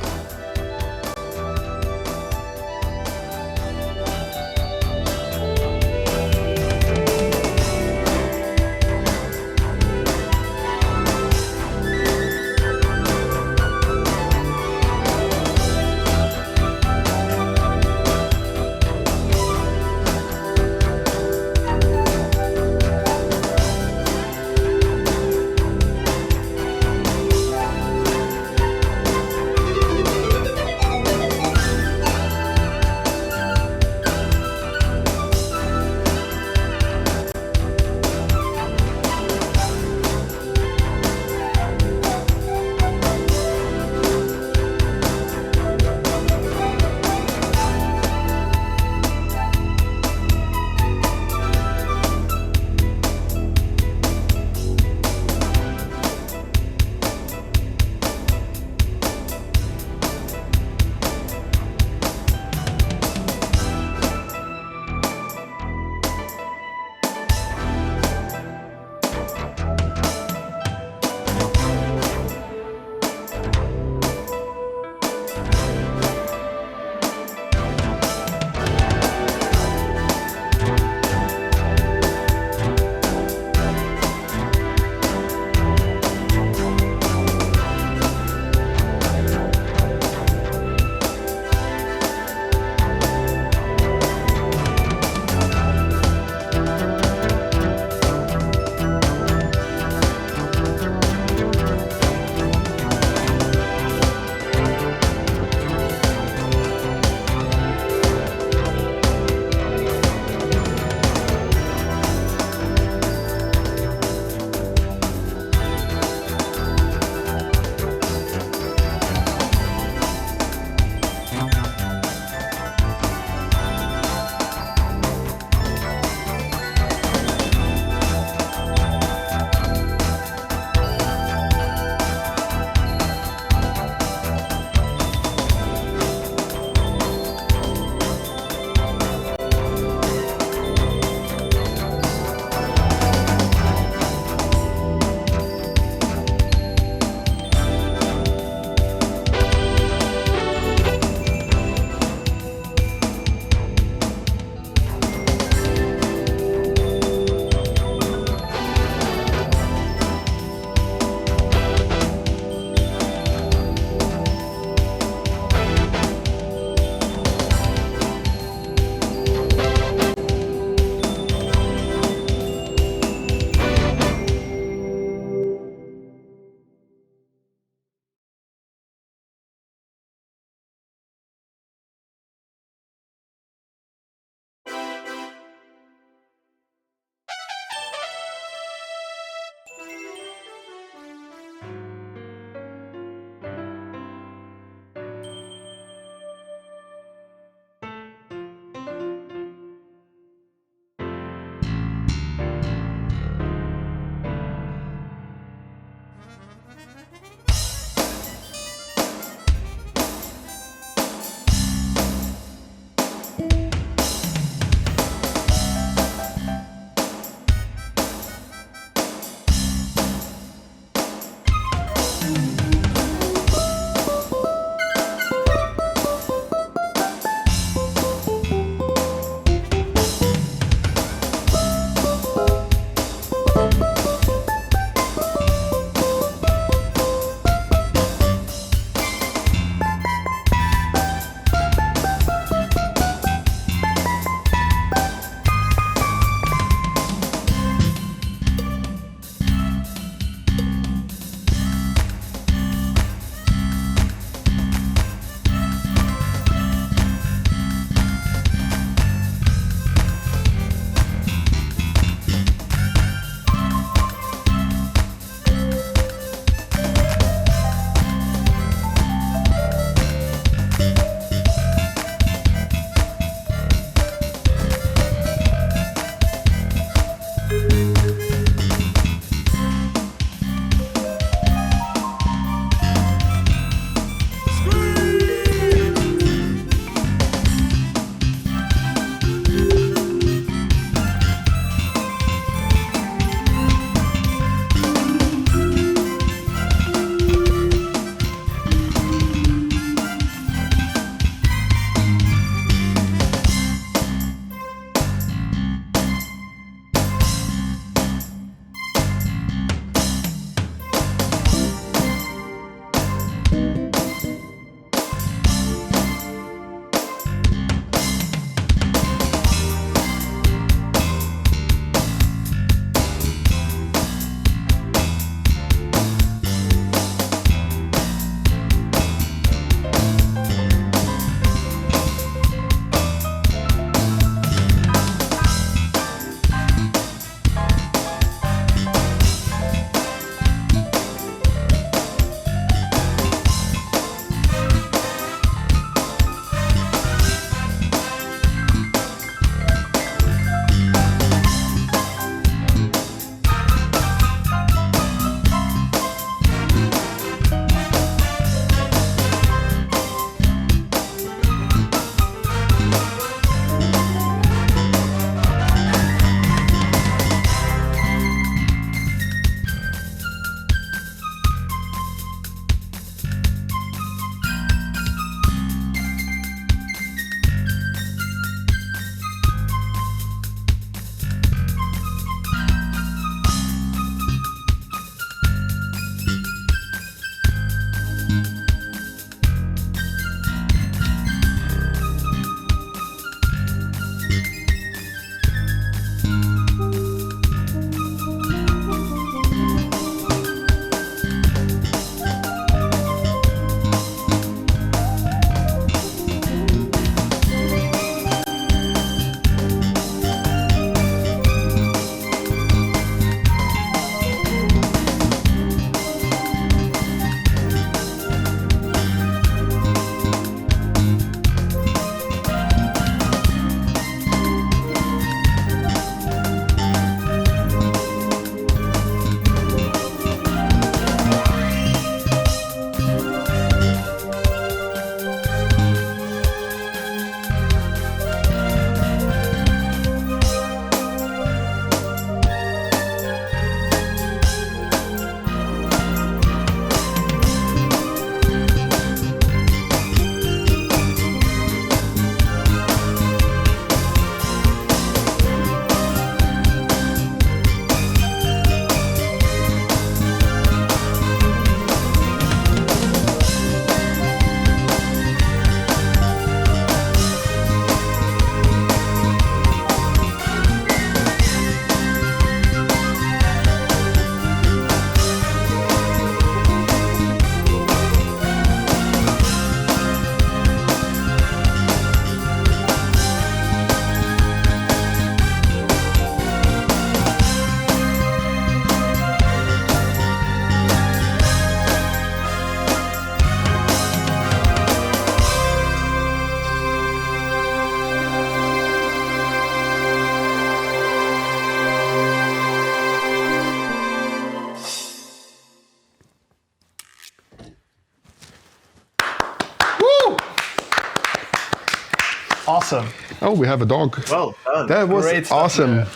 [SPEAKER 2] awesome.
[SPEAKER 1] Oh, we have a dog.
[SPEAKER 3] Well done.
[SPEAKER 1] That was
[SPEAKER 2] Great stuff
[SPEAKER 1] awesome.
[SPEAKER 2] there.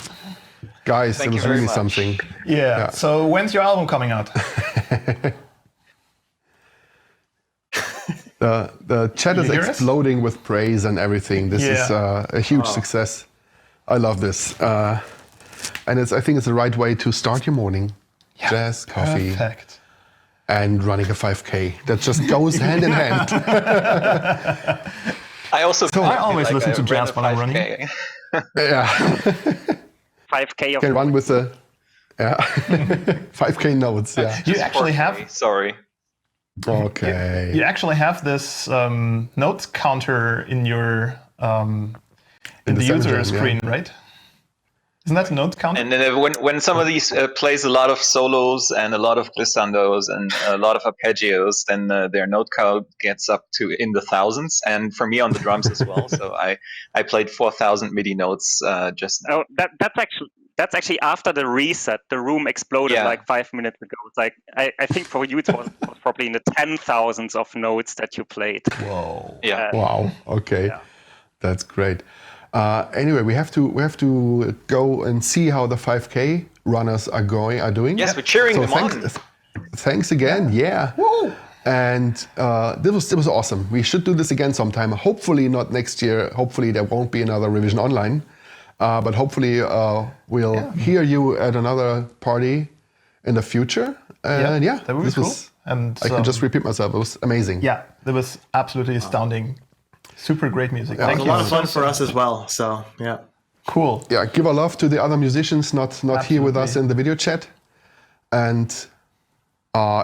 [SPEAKER 1] Guys,
[SPEAKER 4] Thank
[SPEAKER 1] it
[SPEAKER 4] you
[SPEAKER 1] was
[SPEAKER 4] very
[SPEAKER 1] really
[SPEAKER 4] much.
[SPEAKER 1] something.
[SPEAKER 2] Yeah. So when's your album coming out?
[SPEAKER 1] The chat
[SPEAKER 2] You
[SPEAKER 1] is
[SPEAKER 2] hear us?
[SPEAKER 1] exploding with praise and everything. This is
[SPEAKER 2] Yeah.
[SPEAKER 1] a huge success. I love this. And I think it's the right way to start your morning. Jazz, coffee,
[SPEAKER 2] Perfect.
[SPEAKER 1] and running a 5K. That just goes hand in hand.
[SPEAKER 4] I also
[SPEAKER 2] I always listen to
[SPEAKER 4] ran
[SPEAKER 2] jazz
[SPEAKER 4] a
[SPEAKER 2] when I'm running.
[SPEAKER 4] 5K.
[SPEAKER 1] Yeah.
[SPEAKER 5] 5K of
[SPEAKER 1] Can run with the 5K notes. Yeah.
[SPEAKER 2] You actually
[SPEAKER 4] 4K,
[SPEAKER 2] have
[SPEAKER 4] Sorry.
[SPEAKER 1] Okay.
[SPEAKER 2] you actually have this notes counter in your in the
[SPEAKER 1] the
[SPEAKER 2] user
[SPEAKER 1] Jam, yeah.
[SPEAKER 2] screen, right? Isn't that a note counter?
[SPEAKER 4] And then when some of these plays a lot of solos and a lot of glissandos and a lot of arpeggios, then their note count gets up to in the thousands. And for me on the drums as well. So I played 4,000 MIDI notes just now.
[SPEAKER 5] Oh, that's actually after the reset. The room exploded
[SPEAKER 4] Yeah.
[SPEAKER 5] like 5 minutes ago. It's like I think for you it was probably in the 10,000s of notes that you played.
[SPEAKER 2] Whoa.
[SPEAKER 4] Yeah.
[SPEAKER 1] Wow. Okay.
[SPEAKER 5] Yeah.
[SPEAKER 1] That's great. Anyway, we have to go and see how the 5K runners are doing.
[SPEAKER 4] Yes, we're cheering them on.
[SPEAKER 1] Thanks again. Yeah.
[SPEAKER 2] Woo!
[SPEAKER 1] And this was awesome. We should do this again sometime. Hopefully not next year. Hopefully there won't be another Revision Online. But hopefully we'll hear you at another party in the future. And yeah,
[SPEAKER 2] that would be
[SPEAKER 1] this
[SPEAKER 2] cool. And
[SPEAKER 1] I can just repeat myself. It was amazing.
[SPEAKER 2] yeah, that was absolutely astounding. Super great music.
[SPEAKER 3] It
[SPEAKER 2] Thank
[SPEAKER 3] was
[SPEAKER 2] you.
[SPEAKER 3] a lot of fun for us as well. So yeah.
[SPEAKER 2] Cool.
[SPEAKER 1] Yeah, give our love to the other musicians not here with us
[SPEAKER 2] Absolutely.
[SPEAKER 1] in the video chat, and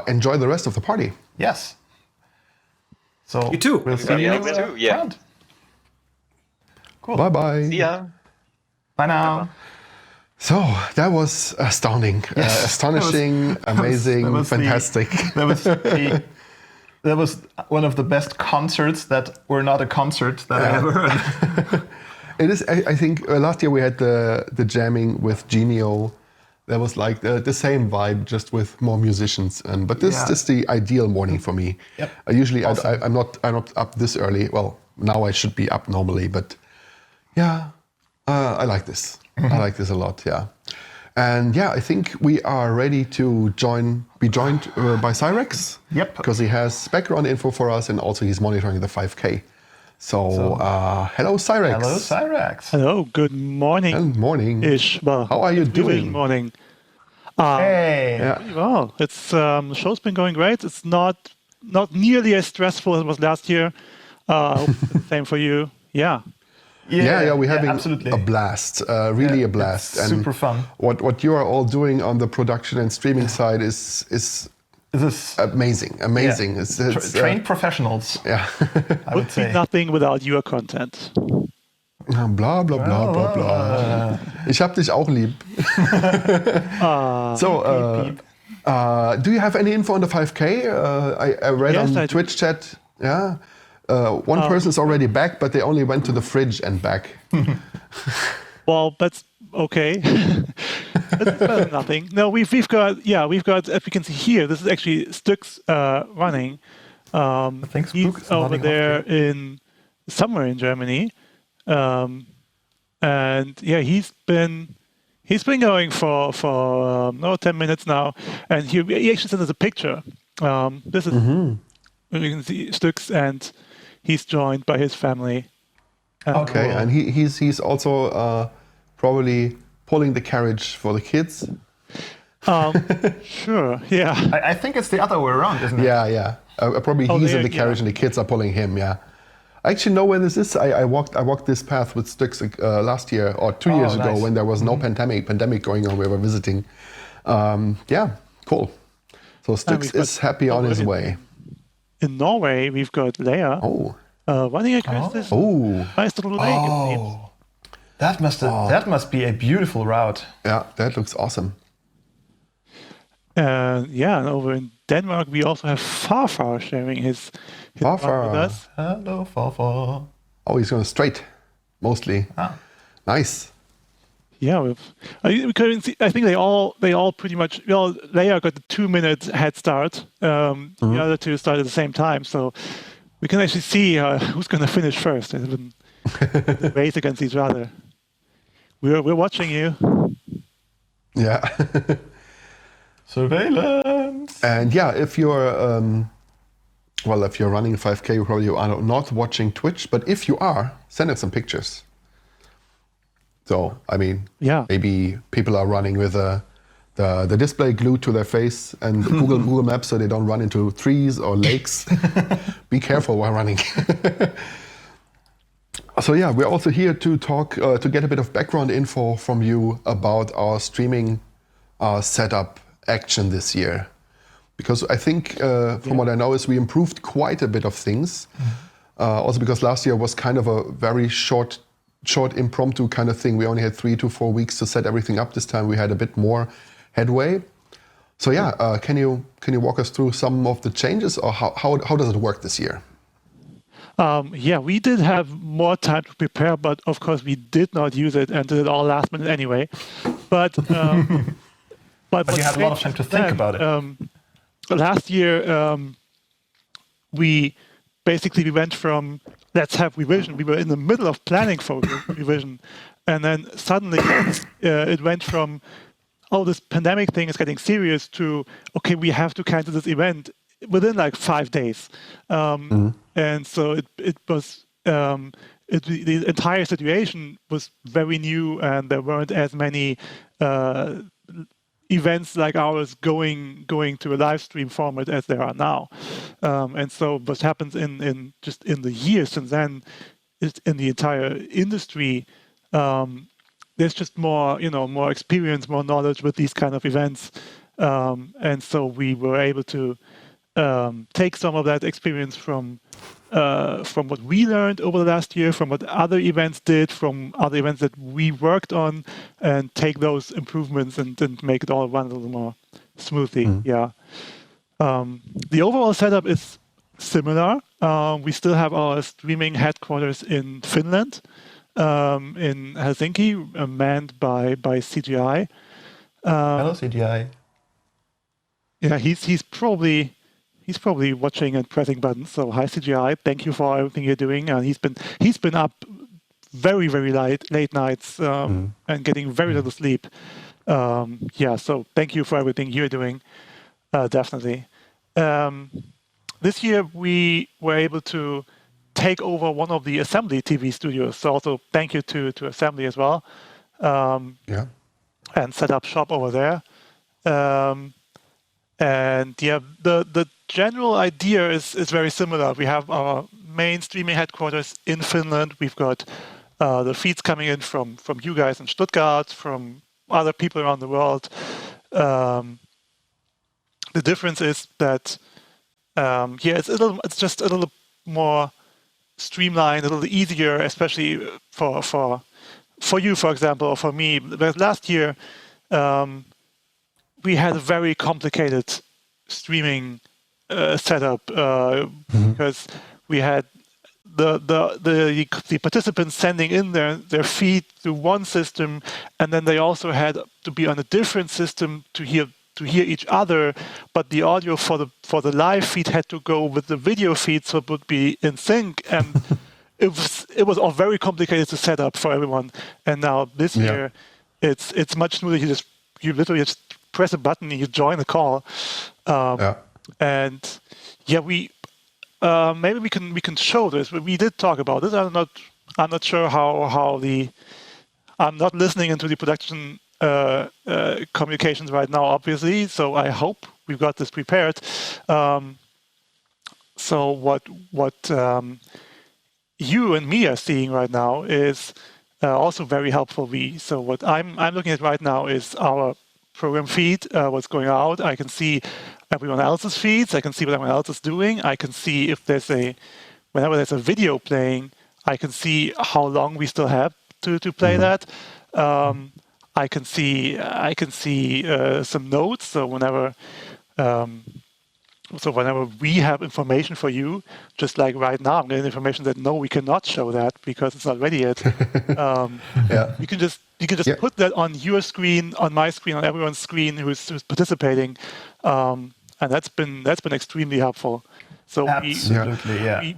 [SPEAKER 1] enjoy the rest of the party.
[SPEAKER 2] Yes. So
[SPEAKER 3] You too.
[SPEAKER 2] We'll see you
[SPEAKER 4] Yeah,
[SPEAKER 2] next
[SPEAKER 4] you too, yeah.
[SPEAKER 2] round. Cool.
[SPEAKER 1] Bye bye.
[SPEAKER 4] See ya.
[SPEAKER 2] Bye now.
[SPEAKER 1] So that was astounding, astonishing, amazing,
[SPEAKER 2] that was the-
[SPEAKER 1] fantastic.
[SPEAKER 2] That was one of the best concerts that were not a concert that I ever heard.
[SPEAKER 1] It is. I think last year we had the jamming with Genio. That was like the same vibe, just with more musicians. But this is the ideal morning for me.
[SPEAKER 2] Yep.
[SPEAKER 1] Usually
[SPEAKER 2] Awesome.
[SPEAKER 1] I'm not up this early. Well, now I should be up normally, but yeah, I like this. I like this a lot. Yeah, and yeah, I think we are ready to be joined by cyraxx.
[SPEAKER 2] Yep.
[SPEAKER 1] Because he has background info for us, and also he's monitoring the 5K. So hello, cyraxx.
[SPEAKER 2] Hello, cyraxx.
[SPEAKER 6] Hello, good morning.
[SPEAKER 1] Good morning.
[SPEAKER 6] Ish. Well,
[SPEAKER 1] How are you
[SPEAKER 6] good
[SPEAKER 1] doing?
[SPEAKER 6] morning.
[SPEAKER 2] Hey.
[SPEAKER 1] Yeah.
[SPEAKER 6] Pretty well. It's the show's been going great. It's not nearly as stressful as it was last year. I hope it's the same for you. Yeah.
[SPEAKER 1] Yeah, we're having
[SPEAKER 2] absolutely.
[SPEAKER 1] a blast, really a blast.
[SPEAKER 2] it's super fun.
[SPEAKER 1] What you are all doing on the production and streaming side is
[SPEAKER 2] This is
[SPEAKER 1] amazing.
[SPEAKER 2] yeah,
[SPEAKER 1] It's
[SPEAKER 2] trained professionals,
[SPEAKER 1] yeah.
[SPEAKER 2] I would
[SPEAKER 6] Would be
[SPEAKER 2] say.
[SPEAKER 6] nothing without your content.
[SPEAKER 1] bla bla bla bla bla. Ich hab dich auch lieb. So, do you have any info on the 5K? I read
[SPEAKER 6] Yes,
[SPEAKER 1] on
[SPEAKER 6] I do.
[SPEAKER 1] Twitch chat. Yeah. One person is already back, but they only went to the fridge and back.
[SPEAKER 6] Well, that's okay. That's better than nothing. No, we've got as we can see here. This is actually Stux running.
[SPEAKER 2] think Spook
[SPEAKER 6] He's
[SPEAKER 2] is
[SPEAKER 6] over
[SPEAKER 2] nodding
[SPEAKER 6] there
[SPEAKER 2] off
[SPEAKER 6] in somewhere in Germany, and yeah, he's been going for 10 minutes now, and he actually sent us a picture. This is we can see Stux, and he's joined by his family.
[SPEAKER 1] Okay, and he's also probably pulling the carriage for the kids.
[SPEAKER 6] Sure, yeah.
[SPEAKER 2] I think it's the other way around, isn't it?
[SPEAKER 1] Yeah. Probably he's in
[SPEAKER 6] there-
[SPEAKER 1] the carriage and the kids are pulling him. Yeah. I actually know where this is. I walked this path with Stux last year or 2 years ago
[SPEAKER 2] nice.
[SPEAKER 1] when there was no pandemic going on. We were visiting. Yeah, cool. So Stux
[SPEAKER 6] we've got-
[SPEAKER 1] is happy on his way.
[SPEAKER 6] In Norway, we've got Leia running across this nice little lake. It seems.
[SPEAKER 2] Oh, that must be a beautiful route.
[SPEAKER 1] Yeah, that looks awesome.
[SPEAKER 6] And over in Denmark, we also have Farfar sharing his run
[SPEAKER 1] Farfar.
[SPEAKER 6] with us.
[SPEAKER 2] Hello, Fafa.
[SPEAKER 1] Oh, he's going straight, mostly. Nice.
[SPEAKER 6] Yeah, we couldn't see. I think they all pretty much. Well, Leia got the 2-minute head start. The other two started at the same time, so we can actually see who's going to finish first. It's been race against each other. We're watching you.
[SPEAKER 1] Yeah.
[SPEAKER 2] Surveillance.
[SPEAKER 1] And yeah, if you're running 5K, you probably are not watching Twitch. But if you are, send us some pictures. So I mean, maybe people are running with the display glued to their face and Google Maps so they don't run into trees or lakes. Be careful while running. So yeah, we're also here to talk, to get a bit of background info from you about our streaming setup action this year. Because I think, from what I know, is we improved quite a bit of things. Also because last year was kind of a very short impromptu kind of thing. We only had 3 to 4 weeks to set everything up. This time we had a bit more headway. So yeah, can you walk us through some of the changes, or how does it work this year?
[SPEAKER 6] We did have more time to prepare, but of course we did not use it and did it all last minute anyway. But
[SPEAKER 2] you had a lot of time to think about it.
[SPEAKER 6] Last year, we went from let's have revision. We were in the middle of planning for revision, and then suddenly it went from, oh, this pandemic thing is getting serious, to, okay, we have to cancel this event within like 5 days. And so it was, the entire situation was very new, and there weren't as many events like ours going to a live stream format as there are now. And so what happens in the years since then is, in the entire industry, there's just more experience, more knowledge with these kind of events. And so we were able to take some of that experience from what we learned over the last year, from what other events did, from other events that we worked on, and take those improvements and make it all run a little more smoothly. The overall setup is similar. We still have our streaming headquarters in Finland, in Helsinki, manned by CGI.
[SPEAKER 2] Hello, CGI.
[SPEAKER 6] Yeah, he's probably watching and pressing buttons. So hi, CGI, thank you for everything you're doing. And he's been up very, very late nights and getting very little sleep. So thank you for everything you're doing. Definitely. This year we were able to take over one of the Assembly TV studios. So also thank you to Assembly as well. And set up shop over there. The general idea is very similar. We have our main streaming headquarters in Finland. We've got the feeds coming in from you guys in Stuttgart, from other people around the world. The difference is that it's just a little more streamlined, a little easier, especially for you, for example, or for me. But last year, we had a very complicated streaming setup because we had the participants sending in their feed through one system, and then they also had to be on a different system to hear each other. But the audio for the live feed had to go with the video feed, so it would be in sync. And it was all very complicated to set up for everyone. And now this year, it's much smoother. You literally just press a button and you join the call. And we maybe we can show this. We did talk about this. I'm not sure how I'm not listening into the production communications right now, obviously. So I hope we've got this prepared. So what you and me are seeing right now is also very helpful. So what I'm looking at right now is our program feed, what's going out. I can see everyone else's feeds. I can see what everyone else is doing. I can see if whenever there's a video playing, I can see how long we still have to play that. I can see some notes. So whenever we have information for you, just like right now, I'm getting information that no, we cannot show that because it's not ready yet. You can just put that on your screen, on my screen, on everyone's screen who's participating, and that's been extremely helpful. So
[SPEAKER 2] absolutely,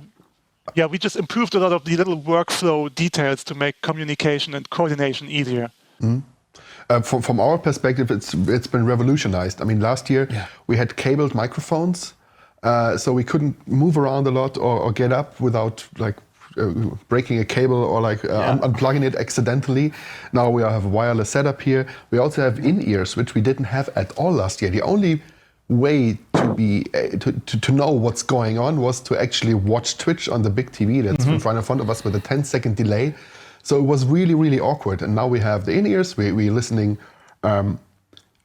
[SPEAKER 6] Yeah, we just improved a lot of the little workflow details to make communication and coordination easier.
[SPEAKER 1] From our perspective, it's been revolutionized. I mean, last year we had cabled microphones, so we couldn't move around a lot or get up without like breaking a cable or like unplugging it accidentally. Now we have a wireless setup here. We also have in-ears, which we didn't have at all last year. The only way to know what's going on was to actually watch Twitch on the big TV that's in front of us with a 10-second delay. So it was really, really awkward. And now we have the in-ears. We're listening to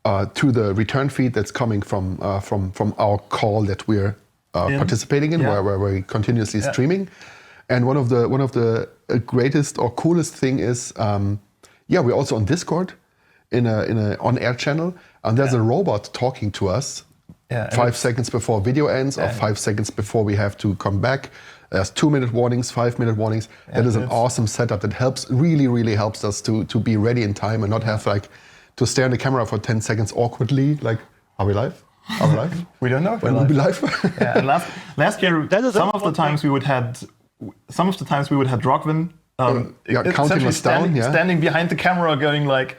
[SPEAKER 1] the return feed that's coming from our call that we're participating in, where we're continuously streaming. And one of the greatest or coolest thing is, we're also on Discord in a on-air channel, and there's a robot talking to us 5 seconds before video ends or 5 seconds before we have to come back. There's 2-minute warnings, 5-minute warnings. That is an awesome setup that really helps us to be ready in time and not have like to stare in the camera for 10 seconds awkwardly. Like, are we live? Are we live?
[SPEAKER 2] We don't know if
[SPEAKER 1] we'll be live.
[SPEAKER 2] And last year, some of the times we would had Drogvin
[SPEAKER 1] counting us down,
[SPEAKER 2] standing behind the camera, going like.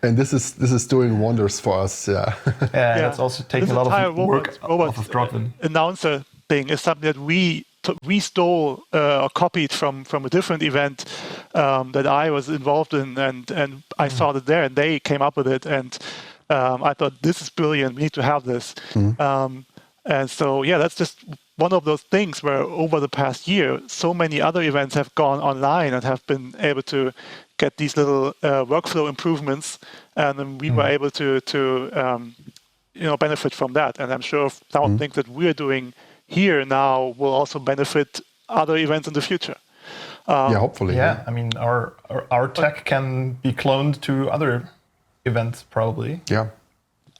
[SPEAKER 1] And this is doing wonders for us.
[SPEAKER 2] It's also taking a lot of work off of Drogvin.
[SPEAKER 6] Announcer thing is something that we stole or copied from a different event that I was involved in, and I saw it there, and they came up with it, and I thought, this is brilliant. We need to have this. And so, that's just one of those things where over the past year, so many other events have gone online and have been able to get these little workflow improvements, and then we were able to benefit from that. And I'm sure some things that we're doing here now will also benefit other events in the future.
[SPEAKER 1] Hopefully.
[SPEAKER 2] I mean, our tech can be cloned to other events, probably.
[SPEAKER 1] Yeah.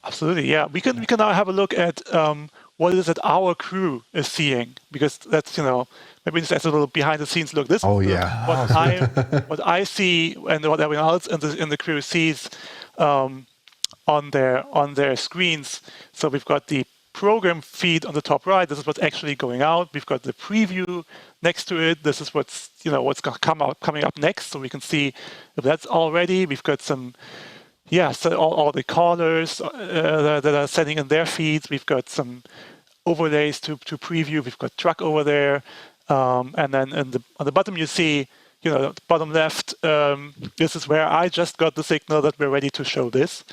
[SPEAKER 6] Absolutely. Yeah, we can now have a look at what it is that our crew is seeing, because that's maybe just as a little behind the scenes look. This what I see and what everyone else in the crew sees on their screens. So we've got the program feed on the top right. This is what's actually going out. We've got the preview next to it. This is what's coming up next, so we can see if that's all ready. We've got some. So all the callers that are sending in their feeds. We've got some overlays to preview. We've got truck over there, and then on the bottom you see, bottom left. This is where I just got the signal that we're ready to show this.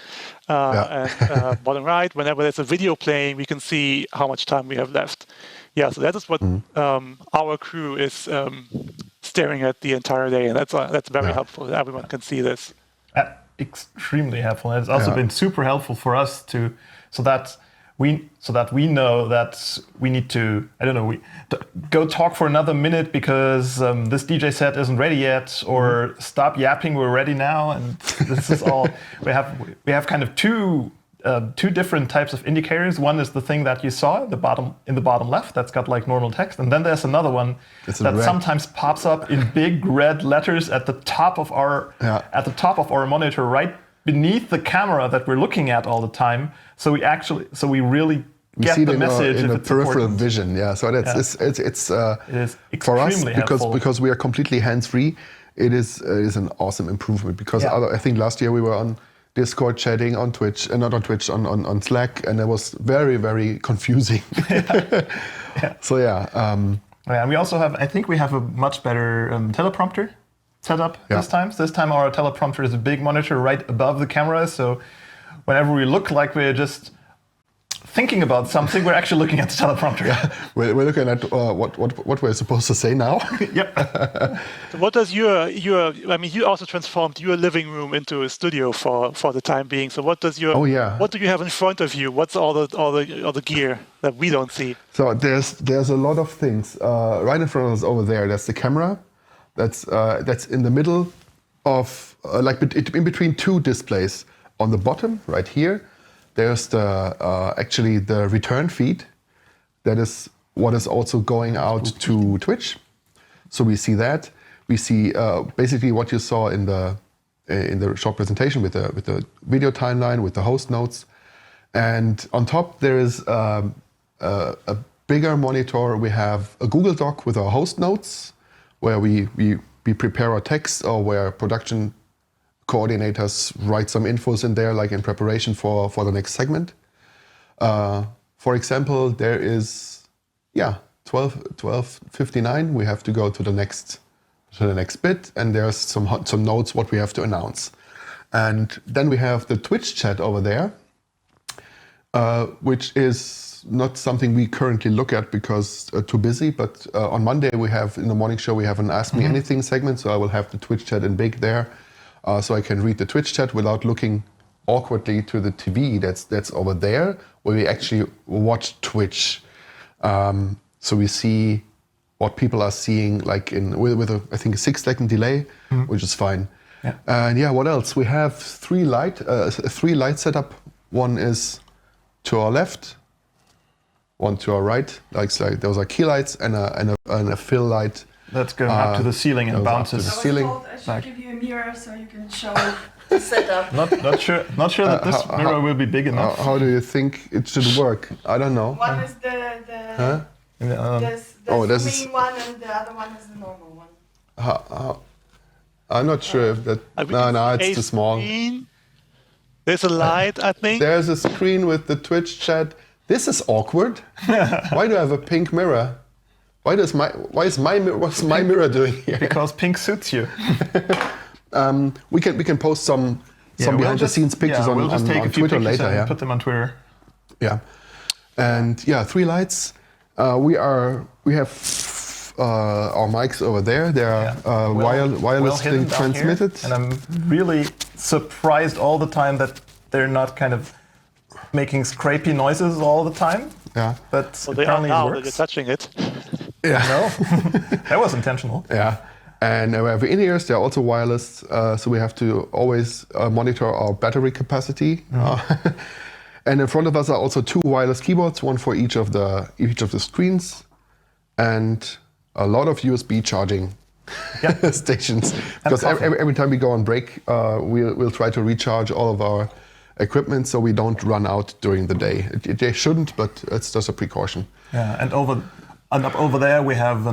[SPEAKER 6] And bottom right, whenever there's a video playing, we can see how much time we have left. So that is what our crew is staring at the entire day, and that's very helpful. Everyone can see this.
[SPEAKER 2] Extremely helpful. And it's also been super helpful for us so that we know that we need to go talk for another minute because this DJ set isn't ready yet, or stop yapping, we're ready now. And this is all we have kind of two different types of indicators. One is the thing that you saw in the bottom left that's got like normal text, and then there's another one that sometimes pops up in big red letters at the top of our monitor, right beneath the camera that we're looking at all the time. So we really get the message
[SPEAKER 1] in
[SPEAKER 2] if
[SPEAKER 1] the
[SPEAKER 2] it's
[SPEAKER 1] peripheral
[SPEAKER 2] important.
[SPEAKER 1] vision. So it is for us
[SPEAKER 2] helpful.
[SPEAKER 1] because we are completely hands-free. It is an awesome improvement because I think last year we were on Discord chatting on Twitch, and not on Twitch, on Slack, and it was very, very confusing. So
[SPEAKER 2] and we also have, I think we have a much better teleprompter setup this time. So this time our teleprompter is a big monitor right above the camera, so whenever we look like we're just thinking about something, we're actually looking at the teleprompter.
[SPEAKER 1] We're looking at what we're supposed to say now.
[SPEAKER 6] So what does you also transformed your living room into a studio for the time being. So what does what do you have in front of you? What's all the gear that we don't see?
[SPEAKER 1] So there's a lot of things right in front of us over there. That's the camera. That's in the middle of in between two displays. On the bottom right here, there's actually the return feed. That is what is also going out to Twitch. So we see that. We see basically what you saw in the short presentation with the video timeline, with the host notes, and on top there is a bigger monitor, we have a Google Doc with our host notes, where we prepare our text, or where production coordinators write some infos in there, like in preparation for the next segment. For example, there is 12:59. We have to go to the next bit, and there's some notes what we have to announce. And then we have the Twitch chat over there, which is not something we currently look at because too busy. But on Monday we have, in the morning show, we have an Ask Me Anything segment, so I will have the Twitch chat in big there, so I can read the Twitch chat without looking awkwardly to the TV that's over there, where we actually watch Twitch. So we see what people are seeing, like with a, I think, a 6-second delay, which is fine.
[SPEAKER 2] Yeah.
[SPEAKER 1] And what else? We have three light setup. One is to our left, one to our right. Like those are key lights, and a fill light.
[SPEAKER 2] That's going up to the ceiling and bounces.
[SPEAKER 1] The ceiling.
[SPEAKER 7] I was told I should give you a mirror so you can show the setup.
[SPEAKER 2] Not sure that this mirror will be big enough.
[SPEAKER 1] How do you think it should work? I don't know.
[SPEAKER 7] One is the zooming one, and the other one is the normal one.
[SPEAKER 1] I'm not sure if that. No, it's too small.
[SPEAKER 6] Screen. There's a light, I think.
[SPEAKER 1] There's a screen with the Twitch chat. This is awkward. Why do I have a pink mirror? What's my mirror doing here?
[SPEAKER 2] Because pink suits you.
[SPEAKER 1] We can post some behind the scenes pictures on Twitter later.
[SPEAKER 2] And put them on Twitter.
[SPEAKER 1] Yeah, and 3 lights. We have our mics over there. They are wirelessly transmitted.
[SPEAKER 2] And I'm really surprised all the time that they're not kind of making scrapey noises all the time.
[SPEAKER 1] Yeah,
[SPEAKER 2] but
[SPEAKER 6] they are now.
[SPEAKER 2] it works.
[SPEAKER 6] They're touching it.
[SPEAKER 1] Yeah,
[SPEAKER 2] no, that was intentional.
[SPEAKER 1] Yeah, and we have in-ears. They're also wireless, so we have to always monitor our battery capacity. And in front of us are also 2 wireless keyboards, one for each of the screens, and a lot of USB charging stations. Because every time we go on break, we'll try to recharge all of our equipment so we don't run out during the day. They shouldn't, but it's just a precaution.
[SPEAKER 2] Yeah, and up over there we have a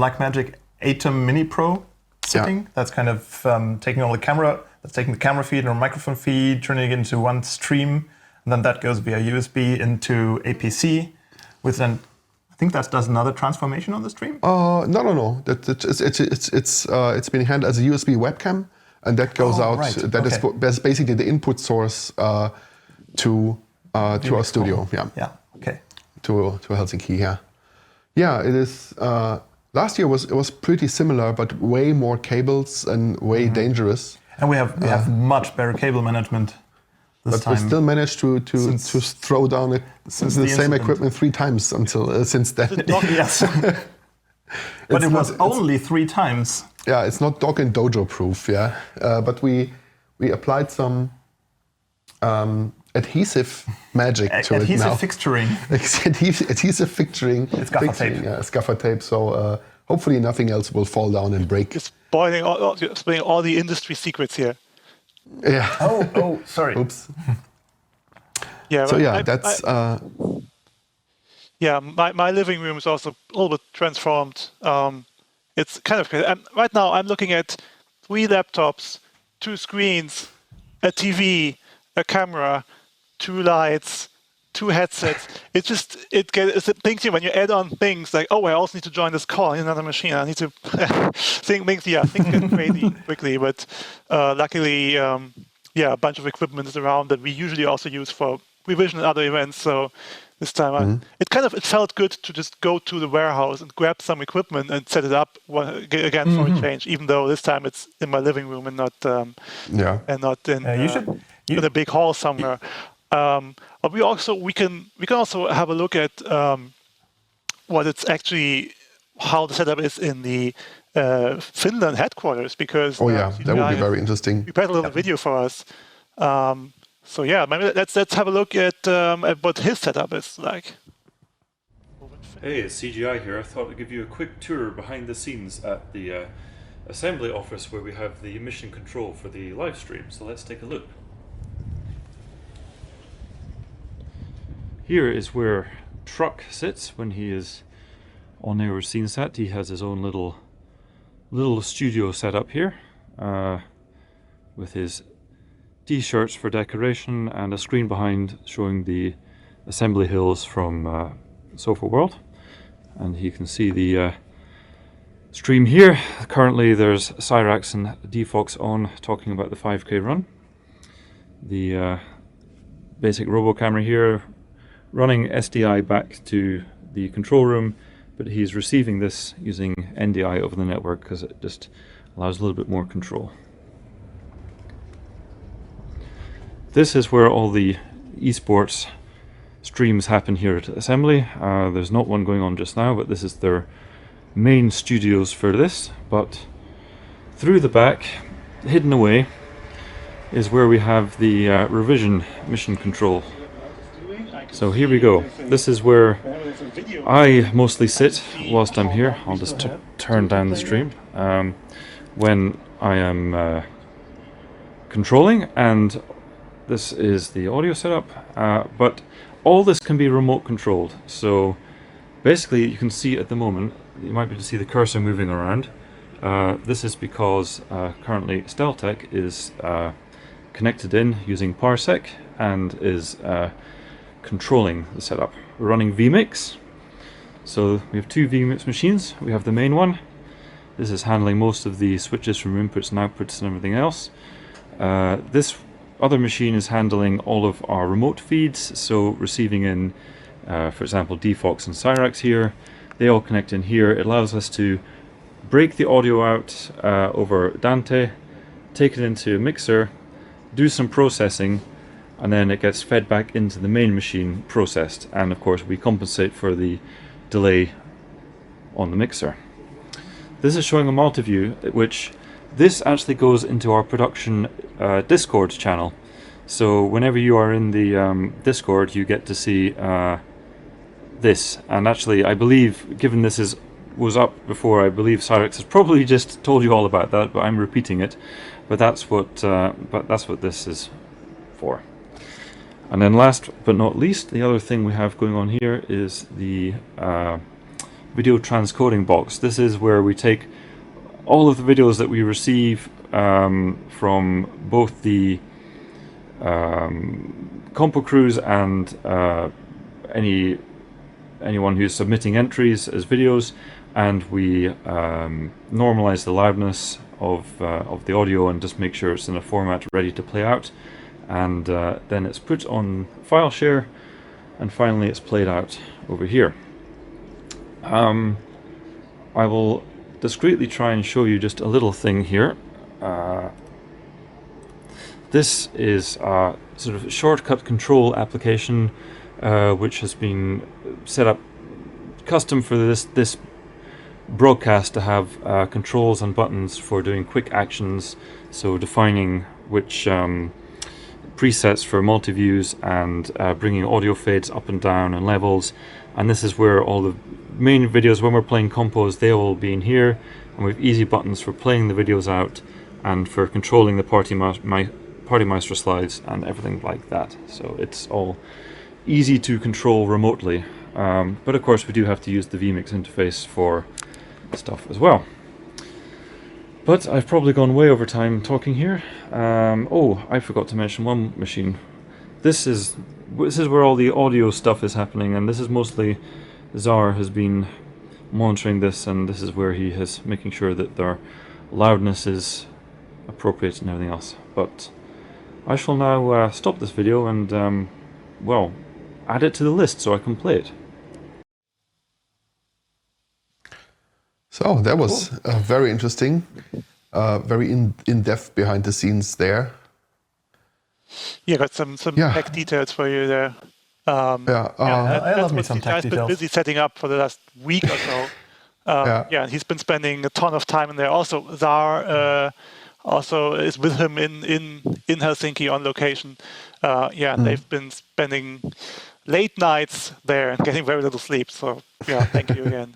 [SPEAKER 2] Blackmagic Atom Mini Pro sitting. Yeah. That's kind of taking the camera feed or microphone feed, turning it into one stream, and then that goes via USB into APC, with then I think that does another transformation on the stream.
[SPEAKER 1] No. It's been handled as a USB webcam, and that goes out.
[SPEAKER 2] Right.
[SPEAKER 1] That's basically the input source to our studio.
[SPEAKER 2] Yeah. Okay.
[SPEAKER 1] To Helsinki. Yeah. It is. Last year it was pretty similar, but way more cables and way dangerous.
[SPEAKER 2] And we have much better cable management this time.
[SPEAKER 1] But we still managed to throw down the same equipment 3 times since then.
[SPEAKER 2] Yes. But it was only 3 times.
[SPEAKER 1] Yeah, it's not dog and dojo proof. Yeah, but we applied some adhesive magic to it now.
[SPEAKER 2] Fixturing.
[SPEAKER 1] Adhesive fixturing.
[SPEAKER 2] It's gaffer tape.
[SPEAKER 1] Yeah, it's gaffer tape. So hopefully nothing else will fall down and break.
[SPEAKER 6] Just spoiling all the industry secrets here.
[SPEAKER 1] Yeah.
[SPEAKER 2] Oh, sorry.
[SPEAKER 1] Oops.
[SPEAKER 6] Yeah.
[SPEAKER 1] So that's.
[SPEAKER 6] My living room is also a little bit transformed. It's kind of crazy. Right now I'm looking at 3 laptops, 2 screens, a TV, a camera, 2 lights, 2 headsets. It thinks when you add on things like, I also need to join this call in another machine. I need to things get crazy quickly. But luckily, a bunch of equipment is around that we usually also use for revision and other events. So this time, it felt good to just go to the warehouse and grab some equipment and set it up again for a change. Even though this time it's in my living room and not in a big hall somewhere. But we can also have a look at what it's actually, how the setup is in the Finland headquarters, because
[SPEAKER 1] that would be very interesting.
[SPEAKER 6] Prepared a little video for us. Maybe let's have a look at what his setup is like.
[SPEAKER 8] Hey, it's CGI here. I thought I'd give you a quick tour behind the scenes at the assembly office where we have the mission control for the live stream. So let's take a look. Here is where truck sits when he is on our scene set. He has his own little studio set up here with his t-shirts for decoration and a screen behind showing the assembly hills from Sofa World. And you can see the stream here. Currently there's Cyraxx and D.Fox on talking about the 5K run. The basic robo camera here running SDI back to the control room, but he's receiving this using NDI over the network because it just allows a little bit more control. This is where all the esports streams happen here at Assembly. There's not one going on just now, but this is their main studios for this. But through the back, hidden away, is where we have the revision mission control. So here we go. This is where I mostly sit whilst I'm here. I'll just turn down the stream when I am controlling, and this is the audio setup, but all this can be remote controlled. So basically you can see at the moment, you might be able to see the cursor moving around. This is because currently Steltech is connected in using Parsec and is controlling the setup. We're running vMix. So we have two vMix machines. We have the main one. This is handling most of the switches from inputs and outputs and everything else. This other machine is handling all of our remote feeds, so receiving in, for example, D.Fox and cyraxx here. They all connect in here. It allows us to break the audio out over Dante, take it into a mixer, do some processing, and then it gets fed back into the main machine, processed, and of course we compensate for the delay on the mixer. This is showing a multi-view, which this actually goes into our production Discord channel. So whenever you are in the Discord, you get to see this. And actually, I believe, given this was up before, I believe cyraxx has probably just told you all about that, but I'm repeating it. But that's what this is for. And then last but not least, the other thing we have going on here is the video transcoding box. This is where we take all of the videos that we receive from both the compo crews and anyone who's submitting entries as videos, and we normalize the loudness of the audio and just make sure it's in a format ready to play out, and then it's put on file share, and finally it's played out over here. I will discreetly try and show you just a little thing here. This is a sort of shortcut control application which has been set up custom for this broadcast to have controls and buttons for doing quick actions, so defining which presets for multi-views and bringing audio fades up and down and levels. And this is where all the main videos, when we're playing compos, they will be in here, and we have easy buttons for playing the videos out and for controlling the Party Meister slides and everything like that. So it's all easy to control remotely, but of course we do have to use the vMix interface for stuff as well. But I've probably gone way over time talking here. Oh, I forgot to mention one machine. This is where all the audio stuff is happening, and this is mostly Czar has been monitoring this, and this is where he is making sure that their loudness is appropriate and everything else. But I shall now stop this video and well, add it to the list so I can play it.
[SPEAKER 1] So that was very interesting, very in-depth behind the scenes there.
[SPEAKER 6] Yeah, got some tech details for you there.
[SPEAKER 2] I love me some tech details.
[SPEAKER 6] He's been busy setting up for the last week or so. And he's been spending a ton of time in there. Also, Czar also is with him in Helsinki on location. They've been spending late nights there and getting very little sleep. So yeah, thank you again.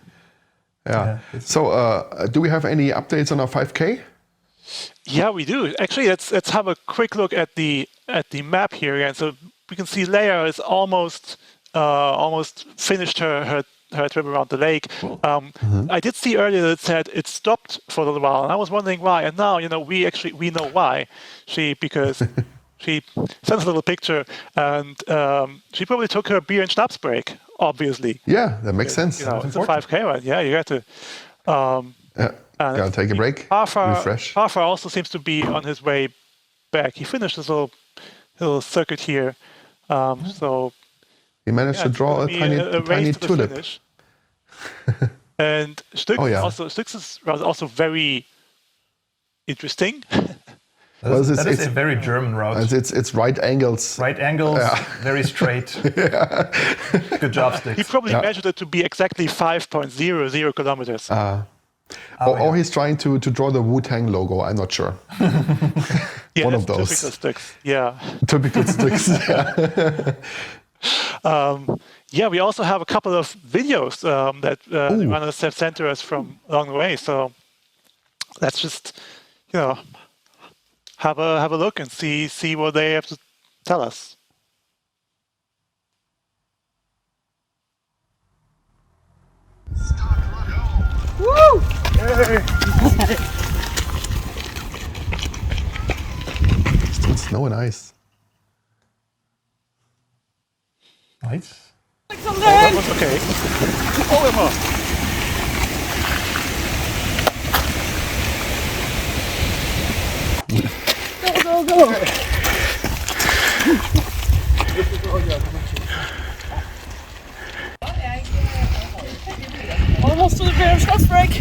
[SPEAKER 1] So do we have any updates on our 5K?
[SPEAKER 6] Yeah, we do. Actually, let's have a quick look at the map here again. So we can see Leia is almost almost finished her trip around the lake. I did see earlier that it said it stopped for a little while, and I was wondering why. And now, we know why. Because she sent a little picture, and she probably took her beer and schnapps break, obviously.
[SPEAKER 1] Yeah, that makes sense.
[SPEAKER 6] It's a 5K run. Yeah, you got to.
[SPEAKER 1] Gotta take a break, refresh.
[SPEAKER 6] Parfar also seems to be on his way back. He finished his little circuit here. So
[SPEAKER 1] he managed to draw a tiny tulip.
[SPEAKER 6] And Stux is also very interesting.
[SPEAKER 2] That is a very German route.
[SPEAKER 1] It's right angles.
[SPEAKER 2] Right angles, very straight. Good job, Stux.
[SPEAKER 6] He probably measured it to be exactly 5.00 kilometers.
[SPEAKER 1] Or he's trying to draw the Wu-Tang logo. I'm not sure. One of those.
[SPEAKER 6] Typical Stux. Yeah.
[SPEAKER 1] Typical Stux.
[SPEAKER 6] We also have a couple of videos that the runners have sent to us from along the way. So let's just, have a look and see what they have to tell us.
[SPEAKER 7] Woo!
[SPEAKER 1] Still snow and ice.
[SPEAKER 2] Nice.
[SPEAKER 6] That was okay. Oh, come on.
[SPEAKER 7] Go! Almost to the beer and schnapps break.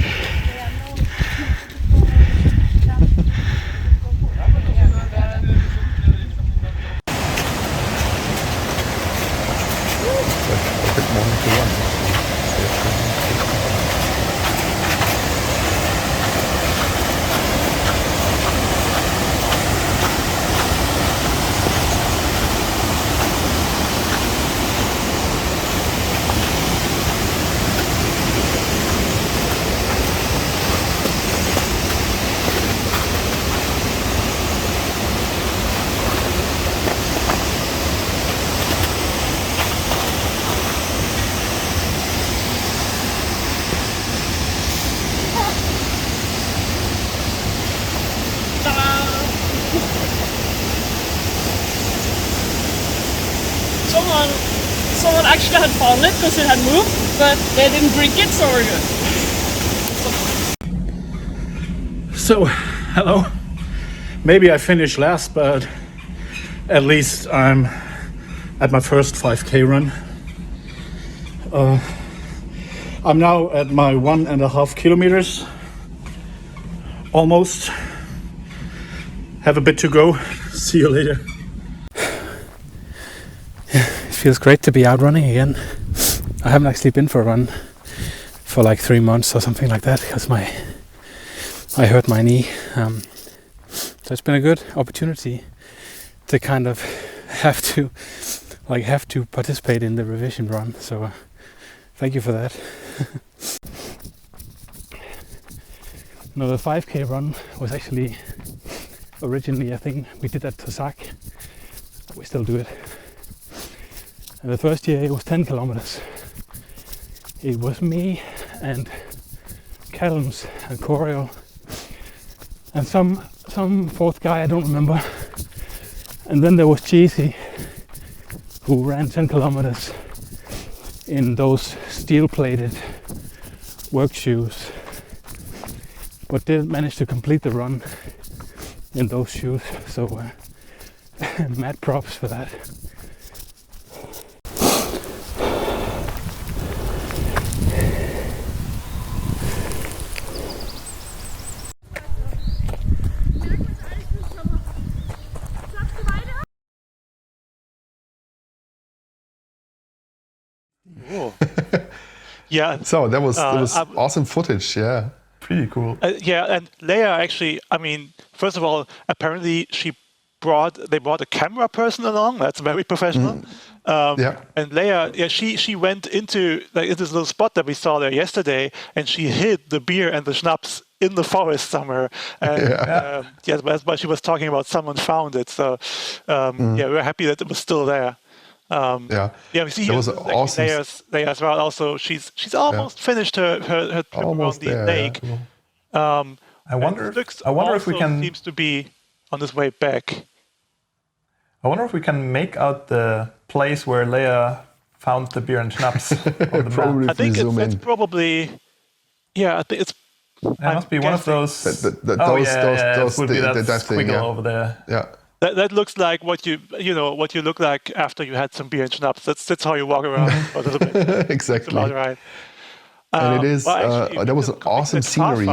[SPEAKER 7] Someone actually had found it because it had moved, but they didn't drink it, so we're good.
[SPEAKER 9] So, hello. Maybe I finished last, but at least I'm at my first 5K run. I'm now at my 1.5 kilometers. Almost. Have a bit to go. See you later.
[SPEAKER 10] It feels great to be out running again. I haven't actually been for a run for like 3 months or something like that because I hurt my knee. So it's been a good opportunity to kind of have to participate in the revision run. So thank you for that. The 5K run was actually originally, I think we did that to Zach. We still do it. And the first year it was 10 kilometers. It was me and Callums and Choreo and some fourth guy, I don't remember. And then there was Cheesy, who ran 10 kilometers in those steel-plated work shoes, but didn't manage to complete the run in those shoes. So mad props for that.
[SPEAKER 6] Yeah.
[SPEAKER 1] So that was awesome footage. Yeah.
[SPEAKER 2] Pretty cool.
[SPEAKER 6] And Leia actually, first of all, apparently they brought a camera person along. That's very professional. And Leia, she went into this little spot that we saw there yesterday, and she hid the beer and the schnapps in the forest somewhere. And that's why she was talking about someone found it. So we're happy that it was still there. We see here
[SPEAKER 1] awesome.
[SPEAKER 6] Leia as well. Also, she's almost finished her trip around the lake.
[SPEAKER 2] I wonder if we can.
[SPEAKER 6] Seems to be on his way back.
[SPEAKER 2] I wonder if we can make out the place where Leia found the beer and schnapps on the map.
[SPEAKER 6] I think it's probably. Yeah, I think it's.
[SPEAKER 2] It must be one of those.
[SPEAKER 1] Those
[SPEAKER 2] would be that squiggle over there.
[SPEAKER 1] Yeah.
[SPEAKER 6] That looks like what you look like after you had some beer and schnapps. That's how you walk around a little bit.
[SPEAKER 1] Exactly.
[SPEAKER 6] That's about right.
[SPEAKER 1] And it is. That was an awesome scenery.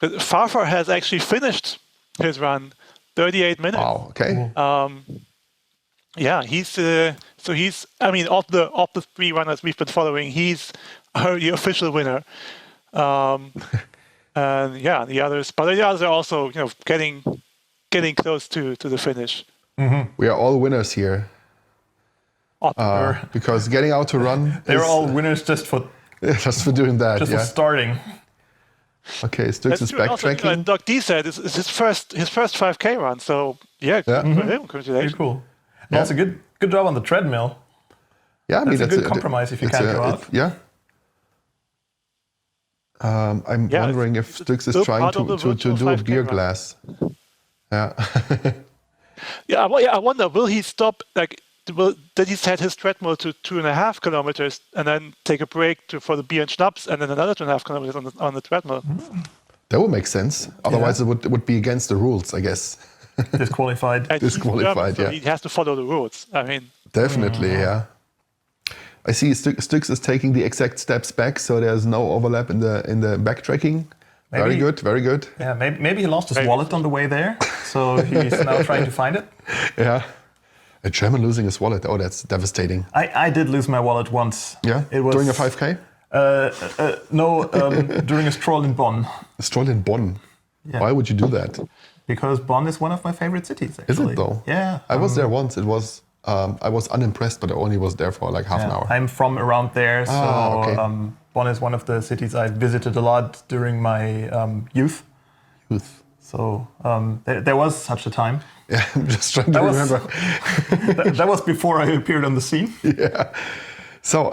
[SPEAKER 6] Farfar has actually finished his run, 38 minutes.
[SPEAKER 1] Wow. Okay.
[SPEAKER 6] He's I mean, of the three runners we've been following, he's the official winner. And the others are also getting close to the finish.
[SPEAKER 1] Mm-hmm. We are all winners here. Because getting out to run,
[SPEAKER 2] they're all winners just for
[SPEAKER 1] doing that.
[SPEAKER 2] Just for starting.
[SPEAKER 1] Okay, Stux is backtracking.
[SPEAKER 6] Also, Doc D said it's his first 5K run. So for him, congratulations.
[SPEAKER 2] Very cool. And also good job on the treadmill.
[SPEAKER 1] Yeah, I mean
[SPEAKER 2] that's a good compromise if you can't go out.
[SPEAKER 6] I'm
[SPEAKER 1] wondering if Stux is trying to do a gear glass. Yeah.
[SPEAKER 6] I wonder, will he stop? Did he set his treadmill to 2.5 kilometers and then take a break for the beer and schnapps and then another 2.5 kilometers on the treadmill?
[SPEAKER 1] That would make sense. Otherwise, it would be against the rules, I guess.
[SPEAKER 2] Disqualified.
[SPEAKER 1] Disqualified.
[SPEAKER 6] So he has to follow the rules. I mean,
[SPEAKER 1] definitely, yeah. I see Stux is taking the exact steps back, so there's no overlap in the backtracking. Very good.
[SPEAKER 2] Yeah, maybe he lost his wallet on the way there, so he's now trying to find it.
[SPEAKER 1] Yeah. A German losing his wallet. Oh, that's devastating.
[SPEAKER 2] I did lose my wallet once.
[SPEAKER 1] Yeah?
[SPEAKER 2] It was,
[SPEAKER 1] during a 5K?
[SPEAKER 2] No, during a stroll in Bonn.
[SPEAKER 1] A stroll in Bonn? Yeah. Why would you do that?
[SPEAKER 2] Because Bonn is one of my favorite cities, actually.
[SPEAKER 1] Is it though?
[SPEAKER 2] Yeah.
[SPEAKER 1] I was there once. It was... I was unimpressed, but I only was there for like half an hour.
[SPEAKER 2] I'm from around there, so Bonn is one of the cities I visited a lot during my youth. So there was such a time.
[SPEAKER 1] Yeah, I'm just trying to remember.
[SPEAKER 2] That was before I appeared on the scene.
[SPEAKER 1] Yeah. So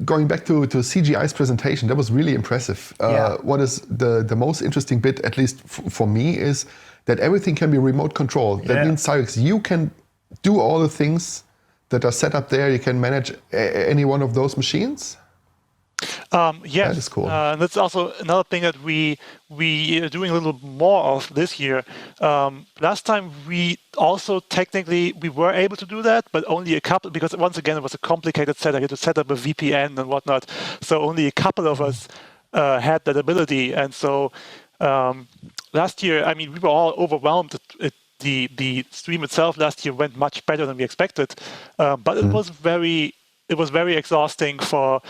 [SPEAKER 1] going back to CGI's presentation, that was really impressive. What is the most interesting bit, at least for me, is that everything can be remote controlled. That means, cyraxx, you can do all the things that are set up there. You can manage any one of those machines.
[SPEAKER 6] Yes,
[SPEAKER 1] that is cool.
[SPEAKER 6] And that's also another thing that we are doing a little more of this year. Last time we also technically we were able to do that, but only a couple, because once again it was a complicated setup. You had to set up a VPN and whatnot. So only a couple of us had that ability. And so last year, I mean, we were all overwhelmed. The stream itself last year went much better than we expected, but it was very exhausting for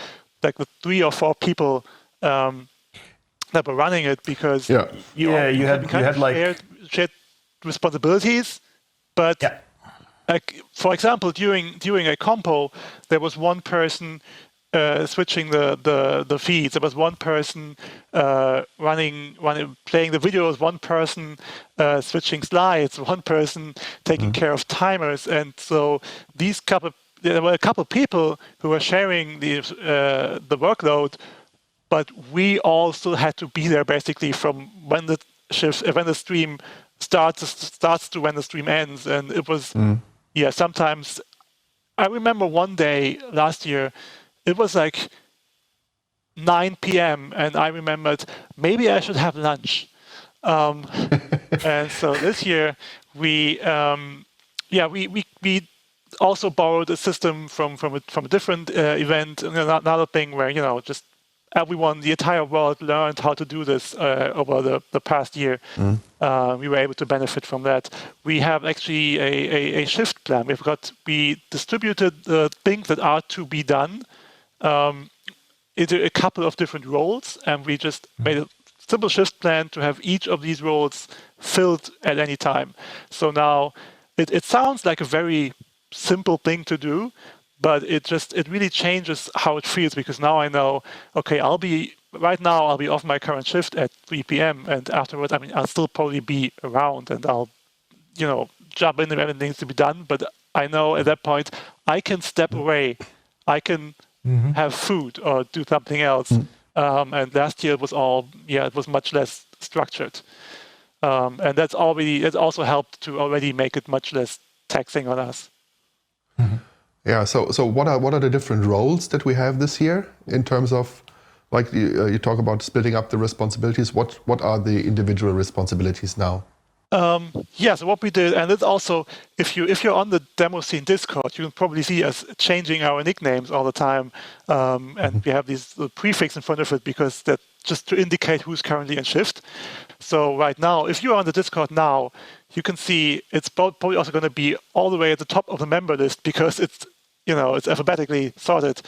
[SPEAKER 6] like the 3 or 4 people that were running it, because you had like shared responsibilities, but like for example during a compo there was one person switching the feeds. There was one person running, playing the videos, one person switching slides, one person taking care of timers, and so there were a couple of people who were sharing the workload, but we all still had to be there basically from when the stream starts to when the stream ends, and it was sometimes. I remember one day last year. It was like 9 p.m. and I remembered maybe I should have lunch. And so this year we also borrowed a system from a different event, another thing where just everyone, the entire world learned how to do this over the past year. We were able to benefit from that. We have actually a shift plan. We distributed the things that are to be done into a couple of different roles, and we just made a simple shift plan to have each of these roles filled at any time. So now it sounds like a very simple thing to do, but it really changes how it feels, because now I know, okay, I'll be off my current shift at 3 p.m. and afterwards, I mean, I'll still probably be around and I'll, jump in if everything needs to be done, but I know at that point I can step away, I can have food or do something else. And last year it was it was much less structured. And that's also helped to already make it much less taxing on us.
[SPEAKER 1] Yeah. So what are the different roles that we have this year in terms of, like you talk about splitting up the responsibilities? What are the individual responsibilities now?
[SPEAKER 6] So what we did, and it's also, if you're on the demo scene Discord, you can probably see us changing our nicknames all the time, and we have these prefix in front of it because that just to indicate who's currently in shift. So right now, if you're on the Discord now, you can see it's probably also going to be all the way at the top of the member list because it's alphabetically sorted.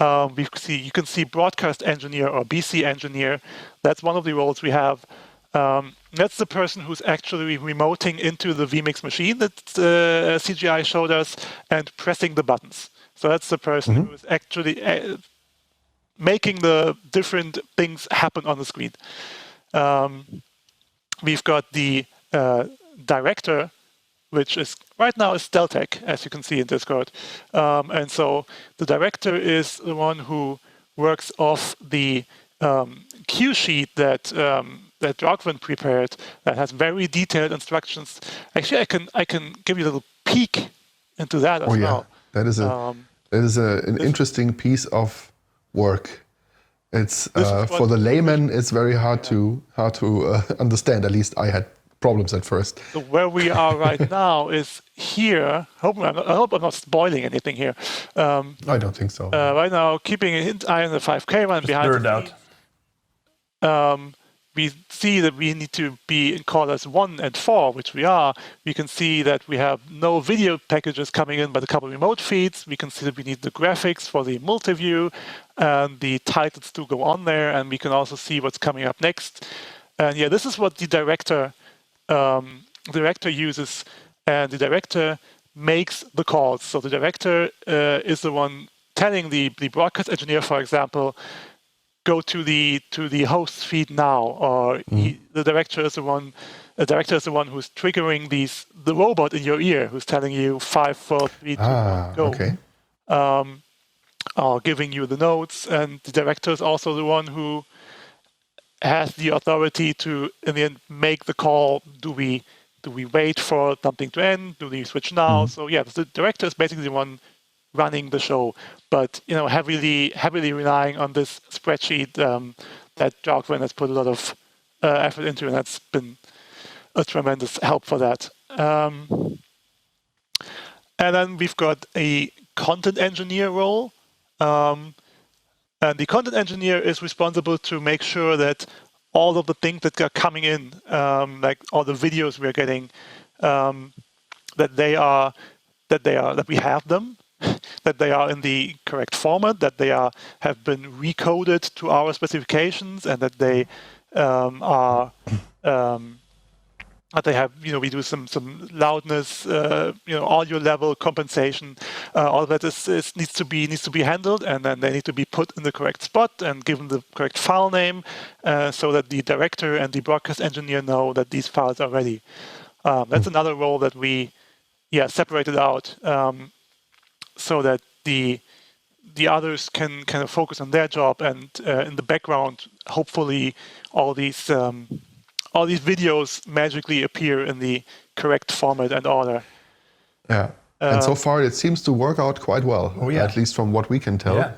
[SPEAKER 6] You can see broadcast engineer or BC engineer. That's one of the roles we have. That's the person who's actually remoting into the vMix machine that CGI showed us and pressing the buttons. So that's the person who is actually making the different things happen on the screen. We've got the director, which is right now is Deltec, as you can see in Discord. And so the director is the one who works off the cue sheet that Jogven prepared that has very detailed instructions. Actually, I can give you a little peek into that as well.
[SPEAKER 1] That is an interesting piece of work. It's for the layman, it's very hard to understand. At least I had problems at first.
[SPEAKER 6] So where we are right now is here. I hope I'm not spoiling anything here.
[SPEAKER 1] I don't think so.
[SPEAKER 6] Right now, keeping an eye on the 5K run behind the scene. We see that we need to be in callers 1 and 4, which we are. We can see that we have no video packages coming in, but a couple of remote feeds. We can see that we need the graphics for the multi-view and the titles to go on there. And we can also see what's coming up next. And this is what the director uses. And the director makes the calls. So the director is the one telling the broadcast engineer, for example, go to the host feed now, or the director is the one who's triggering the robot in your ear, who's telling you 5, 4, 3, 2, 1, go.
[SPEAKER 1] Okay.
[SPEAKER 6] Or giving you the notes, and the director is also the one who has the authority to, in the end, make the call. Do we wait for something to end? Do we switch now? So the director is basically the one running the show, but heavily relying on this spreadsheet that Jogven has put a lot of effort into, and that's been a tremendous help for that. And then we've got a content engineer role, and the content engineer is responsible to make sure that all of the things that are coming in, like all the videos we're getting, that we have them. That they are in the correct format, that they have been recoded to our specifications, and that they are that they have we do some loudness, audio level compensation. All of that needs to be handled, and then they need to be put in the correct spot and given the correct file name, so that the director and the broadcast engineer know that these files are ready. That's another role that we separated out. So that the others can kind of focus on their job, and in the background, hopefully, all these videos magically appear in the correct format and order.
[SPEAKER 1] Yeah, and so far it seems to work out quite well. At least from what we can tell.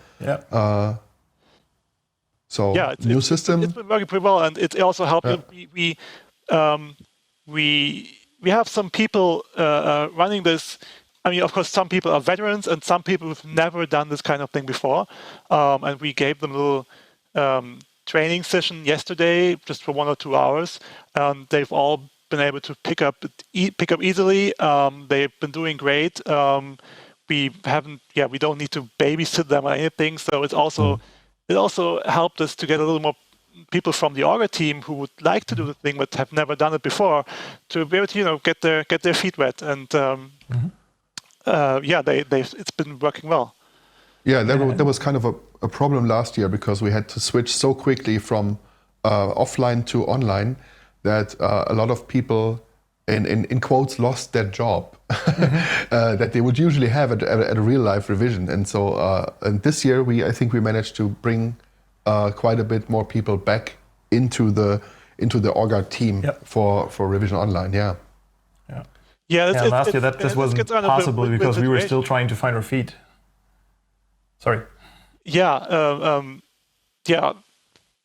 [SPEAKER 1] New system.
[SPEAKER 6] It's been working pretty well, and it also helped. We have some people running this. I mean, of course, some people are veterans and some people who've never done this kind of thing before. And we gave them a little training session yesterday, just for 1 or 2 hours. They've all been able to pick up easily. They've been doing great. We don't need to babysit them or anything. So it also helped us to get a little more people from the Aura team who would like to do the thing but have never done it before, to be able to get their feet wet. And it's been working well.
[SPEAKER 1] Yeah, there was kind of a problem last year because we had to switch so quickly from offline to online that a lot of people in quotes, lost their job that they would usually have at a real life revision. And so and this year I think we managed to bring quite a bit more people back into the Orga team for Revision Online.
[SPEAKER 2] Last year that just wasn't possible because we were still trying to find our feet. Sorry.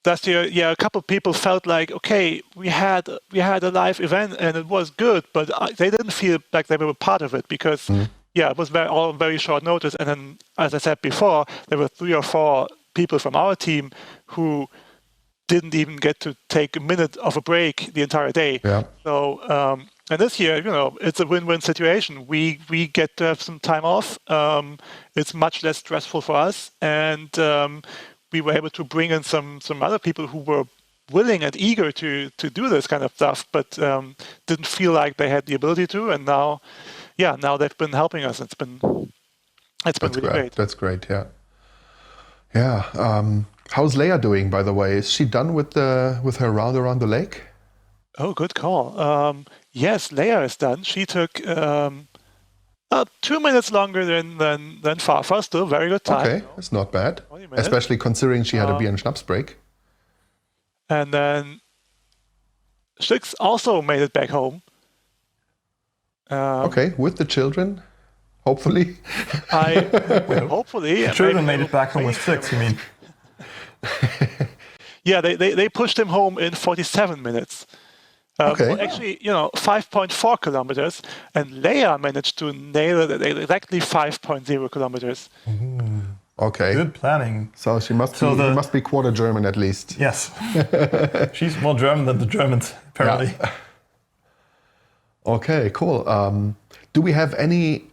[SPEAKER 6] Last year, a couple of people felt like, okay, we had a live event and it was good, but they didn't feel like they were part of it because, it was all very short notice. And then, as I said before, there were 3 or 4 people from our team who didn't even get to take a minute of a break the entire day.
[SPEAKER 1] Yeah.
[SPEAKER 6] So, and this year, it's a win-win situation. We get to have some time off. It's much less stressful for us, and we were able to bring in some other people who were willing and eager to do this kind of stuff, but didn't feel like they had the ability to. And now they've been helping us. It's been really great.
[SPEAKER 1] That's great. Yeah. How's Leia doing, by the way? Is she done with her round around the lake?
[SPEAKER 6] Oh, good call. Yes, Leia is done. She took 2 minutes longer than Farfar. Still very good time.
[SPEAKER 1] Okay, that's not bad. Especially considering she had a beer and schnapps break.
[SPEAKER 6] And then Stix also made it back home.
[SPEAKER 2] Okay,
[SPEAKER 1] with the children, hopefully.
[SPEAKER 6] Hopefully.
[SPEAKER 2] The children made it back home with Stix, you mean?
[SPEAKER 6] Yeah, they pushed him home in 47 minutes.
[SPEAKER 1] Okay.
[SPEAKER 6] Actually, 5.4 kilometers, and Leia managed to nail it at exactly 5.0 kilometers.
[SPEAKER 1] Okay.
[SPEAKER 2] Good planning.
[SPEAKER 1] So she must be quarter German at least.
[SPEAKER 2] Yes. She's more German than the Germans, apparently.
[SPEAKER 1] Yeah. Okay, cool. Do we have any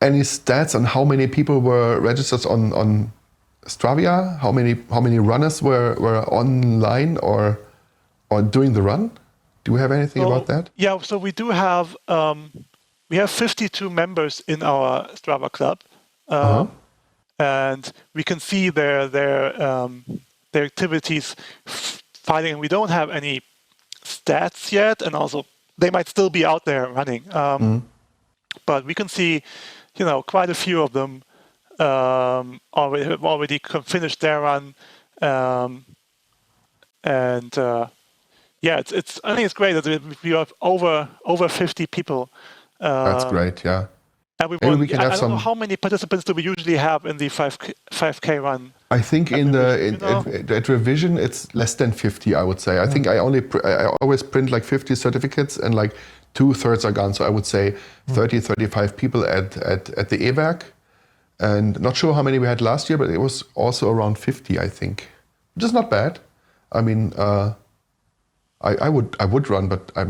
[SPEAKER 1] stats on how many people were registered on Strava? How many runners were online or doing the run? Do we have anything about that?
[SPEAKER 6] Yeah, so we do have 52 members in our Strava club, and we can see their activities fighting. We don't have any stats yet, and also they might still be out there running. But we can see, quite a few of them already finished their run, I think it's great that we have over 50 people.
[SPEAKER 1] That's great, yeah.
[SPEAKER 6] And I don't know how many participants do we usually have in the 5K run.
[SPEAKER 1] I think at revision it's less than 50. I would say. I think I always print like 50 certificates and like 2/3 are gone. So I would say 30-35 people at the EWAC, and not sure how many we had last year, but it was also around 50, I think, which is not bad. I mean. I would run, but I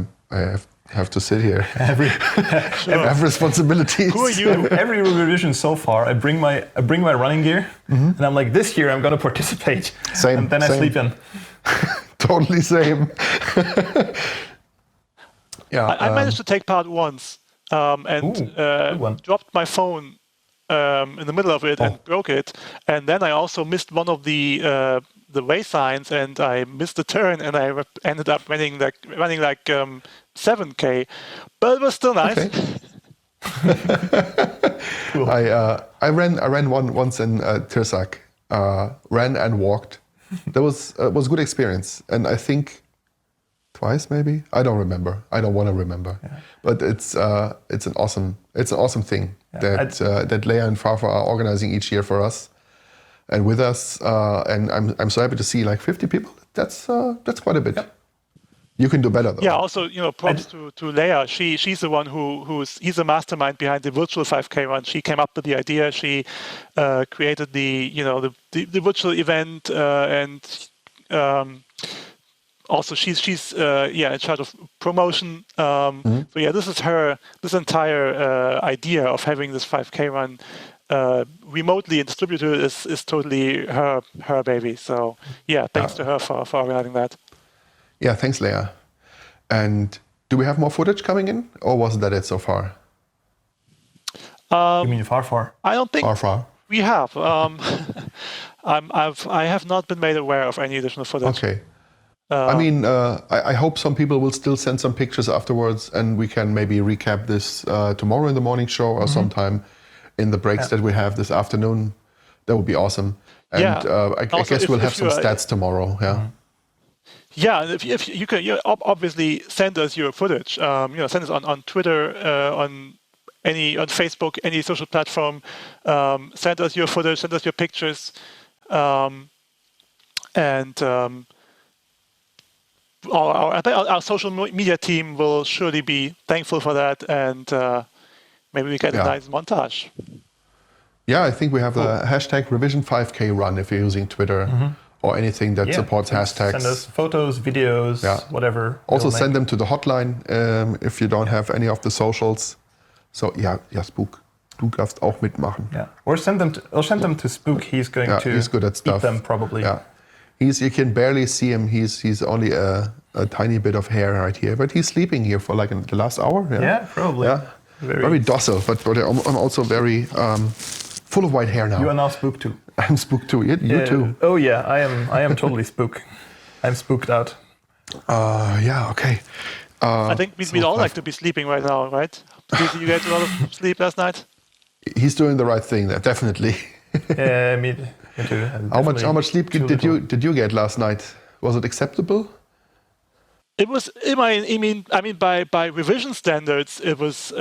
[SPEAKER 1] have to sit here. I have responsibilities.
[SPEAKER 2] Who are you? Every revision so far, I bring my running gear, and I'm like, this year I'm going to participate.
[SPEAKER 1] Same.
[SPEAKER 2] And then I sleep in.
[SPEAKER 1] Totally same. Yeah.
[SPEAKER 6] I managed to take part once, and dropped my phone in the middle of it and broke it, and then I also missed one of the way signs, and I missed the turn, and I ended up running like 7K, but it was still nice.
[SPEAKER 1] Okay. Cool. I ran once in Tirsak, ran and walked. That was a good experience, and I think twice maybe. I don't remember. I don't want to remember. Yeah. But it's an awesome thing that Leia and Farfar are organizing each year for us. And with us, and I'm so happy to see like 50 people. That's quite a bit. Yep. You can do better though.
[SPEAKER 6] Yeah. Also, props to Leia. She's the one he's the mastermind behind the virtual 5K run. She came up with the idea. She created the virtual event, and also she's in charge of promotion. So yeah, this entire idea of having this 5K run remotely and distributed is totally her baby. So yeah, thanks to her for organizing that.
[SPEAKER 1] Yeah, thanks, Leia. And do we have more footage coming in, or was that it so far?
[SPEAKER 2] You mean Farfar?
[SPEAKER 6] I don't think
[SPEAKER 1] Farfar.
[SPEAKER 6] We have. I have not been made aware of any additional footage.
[SPEAKER 1] Okay. I mean, I hope some people will still send some pictures afterwards, and we can maybe recap this tomorrow in the morning show or sometime in the breaks that we have this afternoon. That would be awesome. And I guess we'll have some stats tomorrow. Yeah.
[SPEAKER 6] Yeah, and if you can, obviously send us your footage. Send us on Twitter, on Facebook, any social platform. Send us your footage. Send us your pictures, and our social media team will surely be thankful for that, and maybe we get a nice montage.
[SPEAKER 1] Yeah, I think we have the hashtag revision5k run if you're using Twitter or anything that supports hashtags.
[SPEAKER 2] Send us photos, videos, whatever.
[SPEAKER 1] Also send them to the hotline if you don't have any of the socials. So Spook, du darfst auch mitmachen.
[SPEAKER 2] Yeah, or send them to Spook. He's going to
[SPEAKER 1] he's good at stuff.
[SPEAKER 2] eat them probably.
[SPEAKER 1] Yeah. You can barely see him. He's only a tiny bit of hair right here, but he's sleeping here for like the last hour.
[SPEAKER 2] Yeah, probably.
[SPEAKER 1] Yeah, very docile, but I'm also very full of white hair now.
[SPEAKER 2] You are now Spook too.
[SPEAKER 1] I'm Spook too. You too.
[SPEAKER 2] Oh yeah, I am totally Spook. I'm spooked out.
[SPEAKER 1] Okay.
[SPEAKER 6] I think we'd all like to be sleeping right now, right? Did you get a lot of sleep last night?
[SPEAKER 1] He's doing the right thing there, definitely.
[SPEAKER 2] Yeah, me too.
[SPEAKER 1] How much sleep did you get last night? Was it acceptable?
[SPEAKER 6] It was. I mean, by revision standards, it was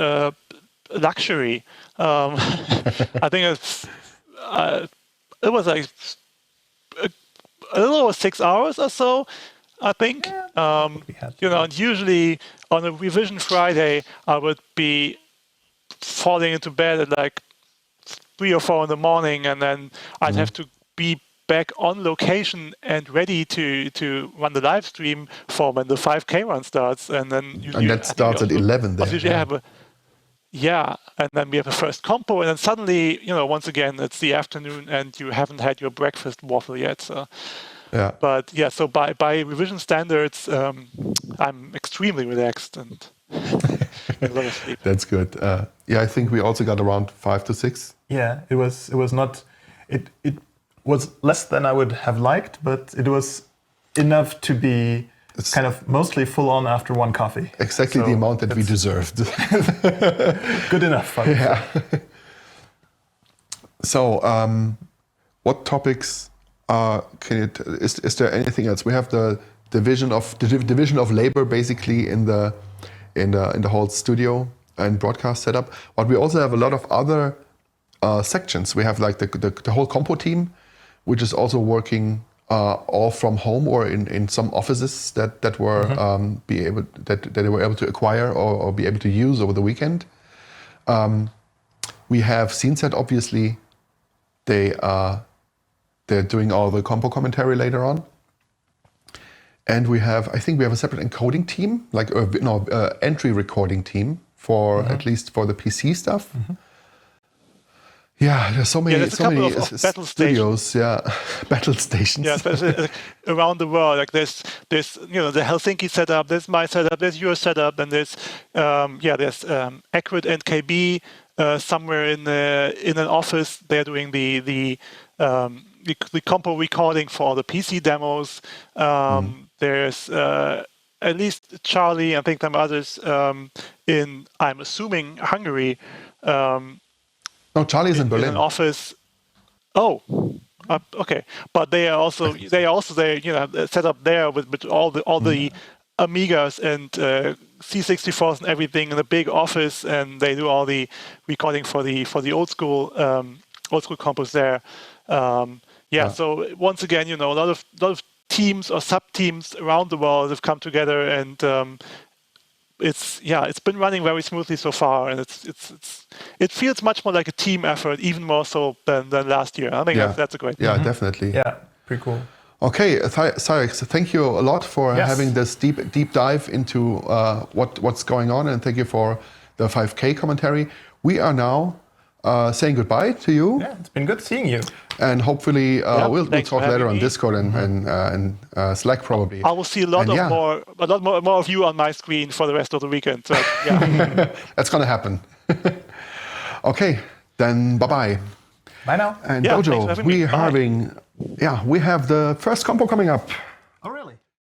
[SPEAKER 6] luxury. I think it was like a little over 6 hours or so. I think. And usually on a revision Friday, I would be falling into bed at like 3 or 4 in the morning, and then I'd have to be back on location and ready to run the live stream for when the 5K run starts. And then
[SPEAKER 1] that starts at 11 then.
[SPEAKER 6] And then we have a first compo, and then suddenly, once again, it's the afternoon and you haven't had your breakfast waffle yet. So.
[SPEAKER 1] Yeah.
[SPEAKER 6] But so by revision standards, I'm extremely relaxed and a lot of sleep.
[SPEAKER 1] That's good. I think we also got around 5 to 6.
[SPEAKER 2] Yeah, it was not. It was less than I would have liked, but it was enough to be kind of mostly full on after one coffee.
[SPEAKER 1] Exactly the amount that we deserved.
[SPEAKER 2] Good enough.
[SPEAKER 1] Yeah. So, what topics? Is there anything else? We have the division of labor basically in the whole studio and broadcast setup, but we also have a lot of other sections. We have like the whole compo team, which is also working all from home or in some offices that were they were able to acquire or be able to use over the weekend. We have SceneSet, obviously. They're doing all the compo commentary later on. And I think we have a separate encoding team, entry recording team for at least for the PC stuff. Yeah, there's so many
[SPEAKER 6] battle
[SPEAKER 1] studios,
[SPEAKER 6] stations.
[SPEAKER 1] Battle stations.
[SPEAKER 6] Yeah, especially around the world. Like there's the Helsinki setup, there's my setup, there's your setup, and there's Accurate and KB somewhere in an office. They're doing the compo recording for the PC demos. There's at least Charlie, I think some others in, I'm assuming, Hungary.
[SPEAKER 1] No, Charlie's in Berlin.
[SPEAKER 6] In an office. Oh, okay. But they also set up there with all the Amigas and C64s and everything in a big office, and they do all the recording for the old school compos there. So once again, a lot of teams or sub teams around the world have come together, and it's been running very smoothly so far, and it feels much more like a team effort, even more so than last year. I think that's a great thing.
[SPEAKER 1] Yeah, definitely.
[SPEAKER 2] Yeah, pretty cool.
[SPEAKER 1] Okay, cyraxx, thank you a lot for having this deep dive into what's going on, and thank you for the 5K commentary. We are now saying goodbye to you.
[SPEAKER 2] Yeah, it's been good seeing you.
[SPEAKER 1] And hopefully we'll talk later on Discord and Slack probably.
[SPEAKER 6] I will see a lot more of you on my screen for the rest of the weekend. So,
[SPEAKER 1] that's gonna happen. Okay, then bye-bye.
[SPEAKER 2] Bye now.
[SPEAKER 1] And Dojo, we have the first compo coming up.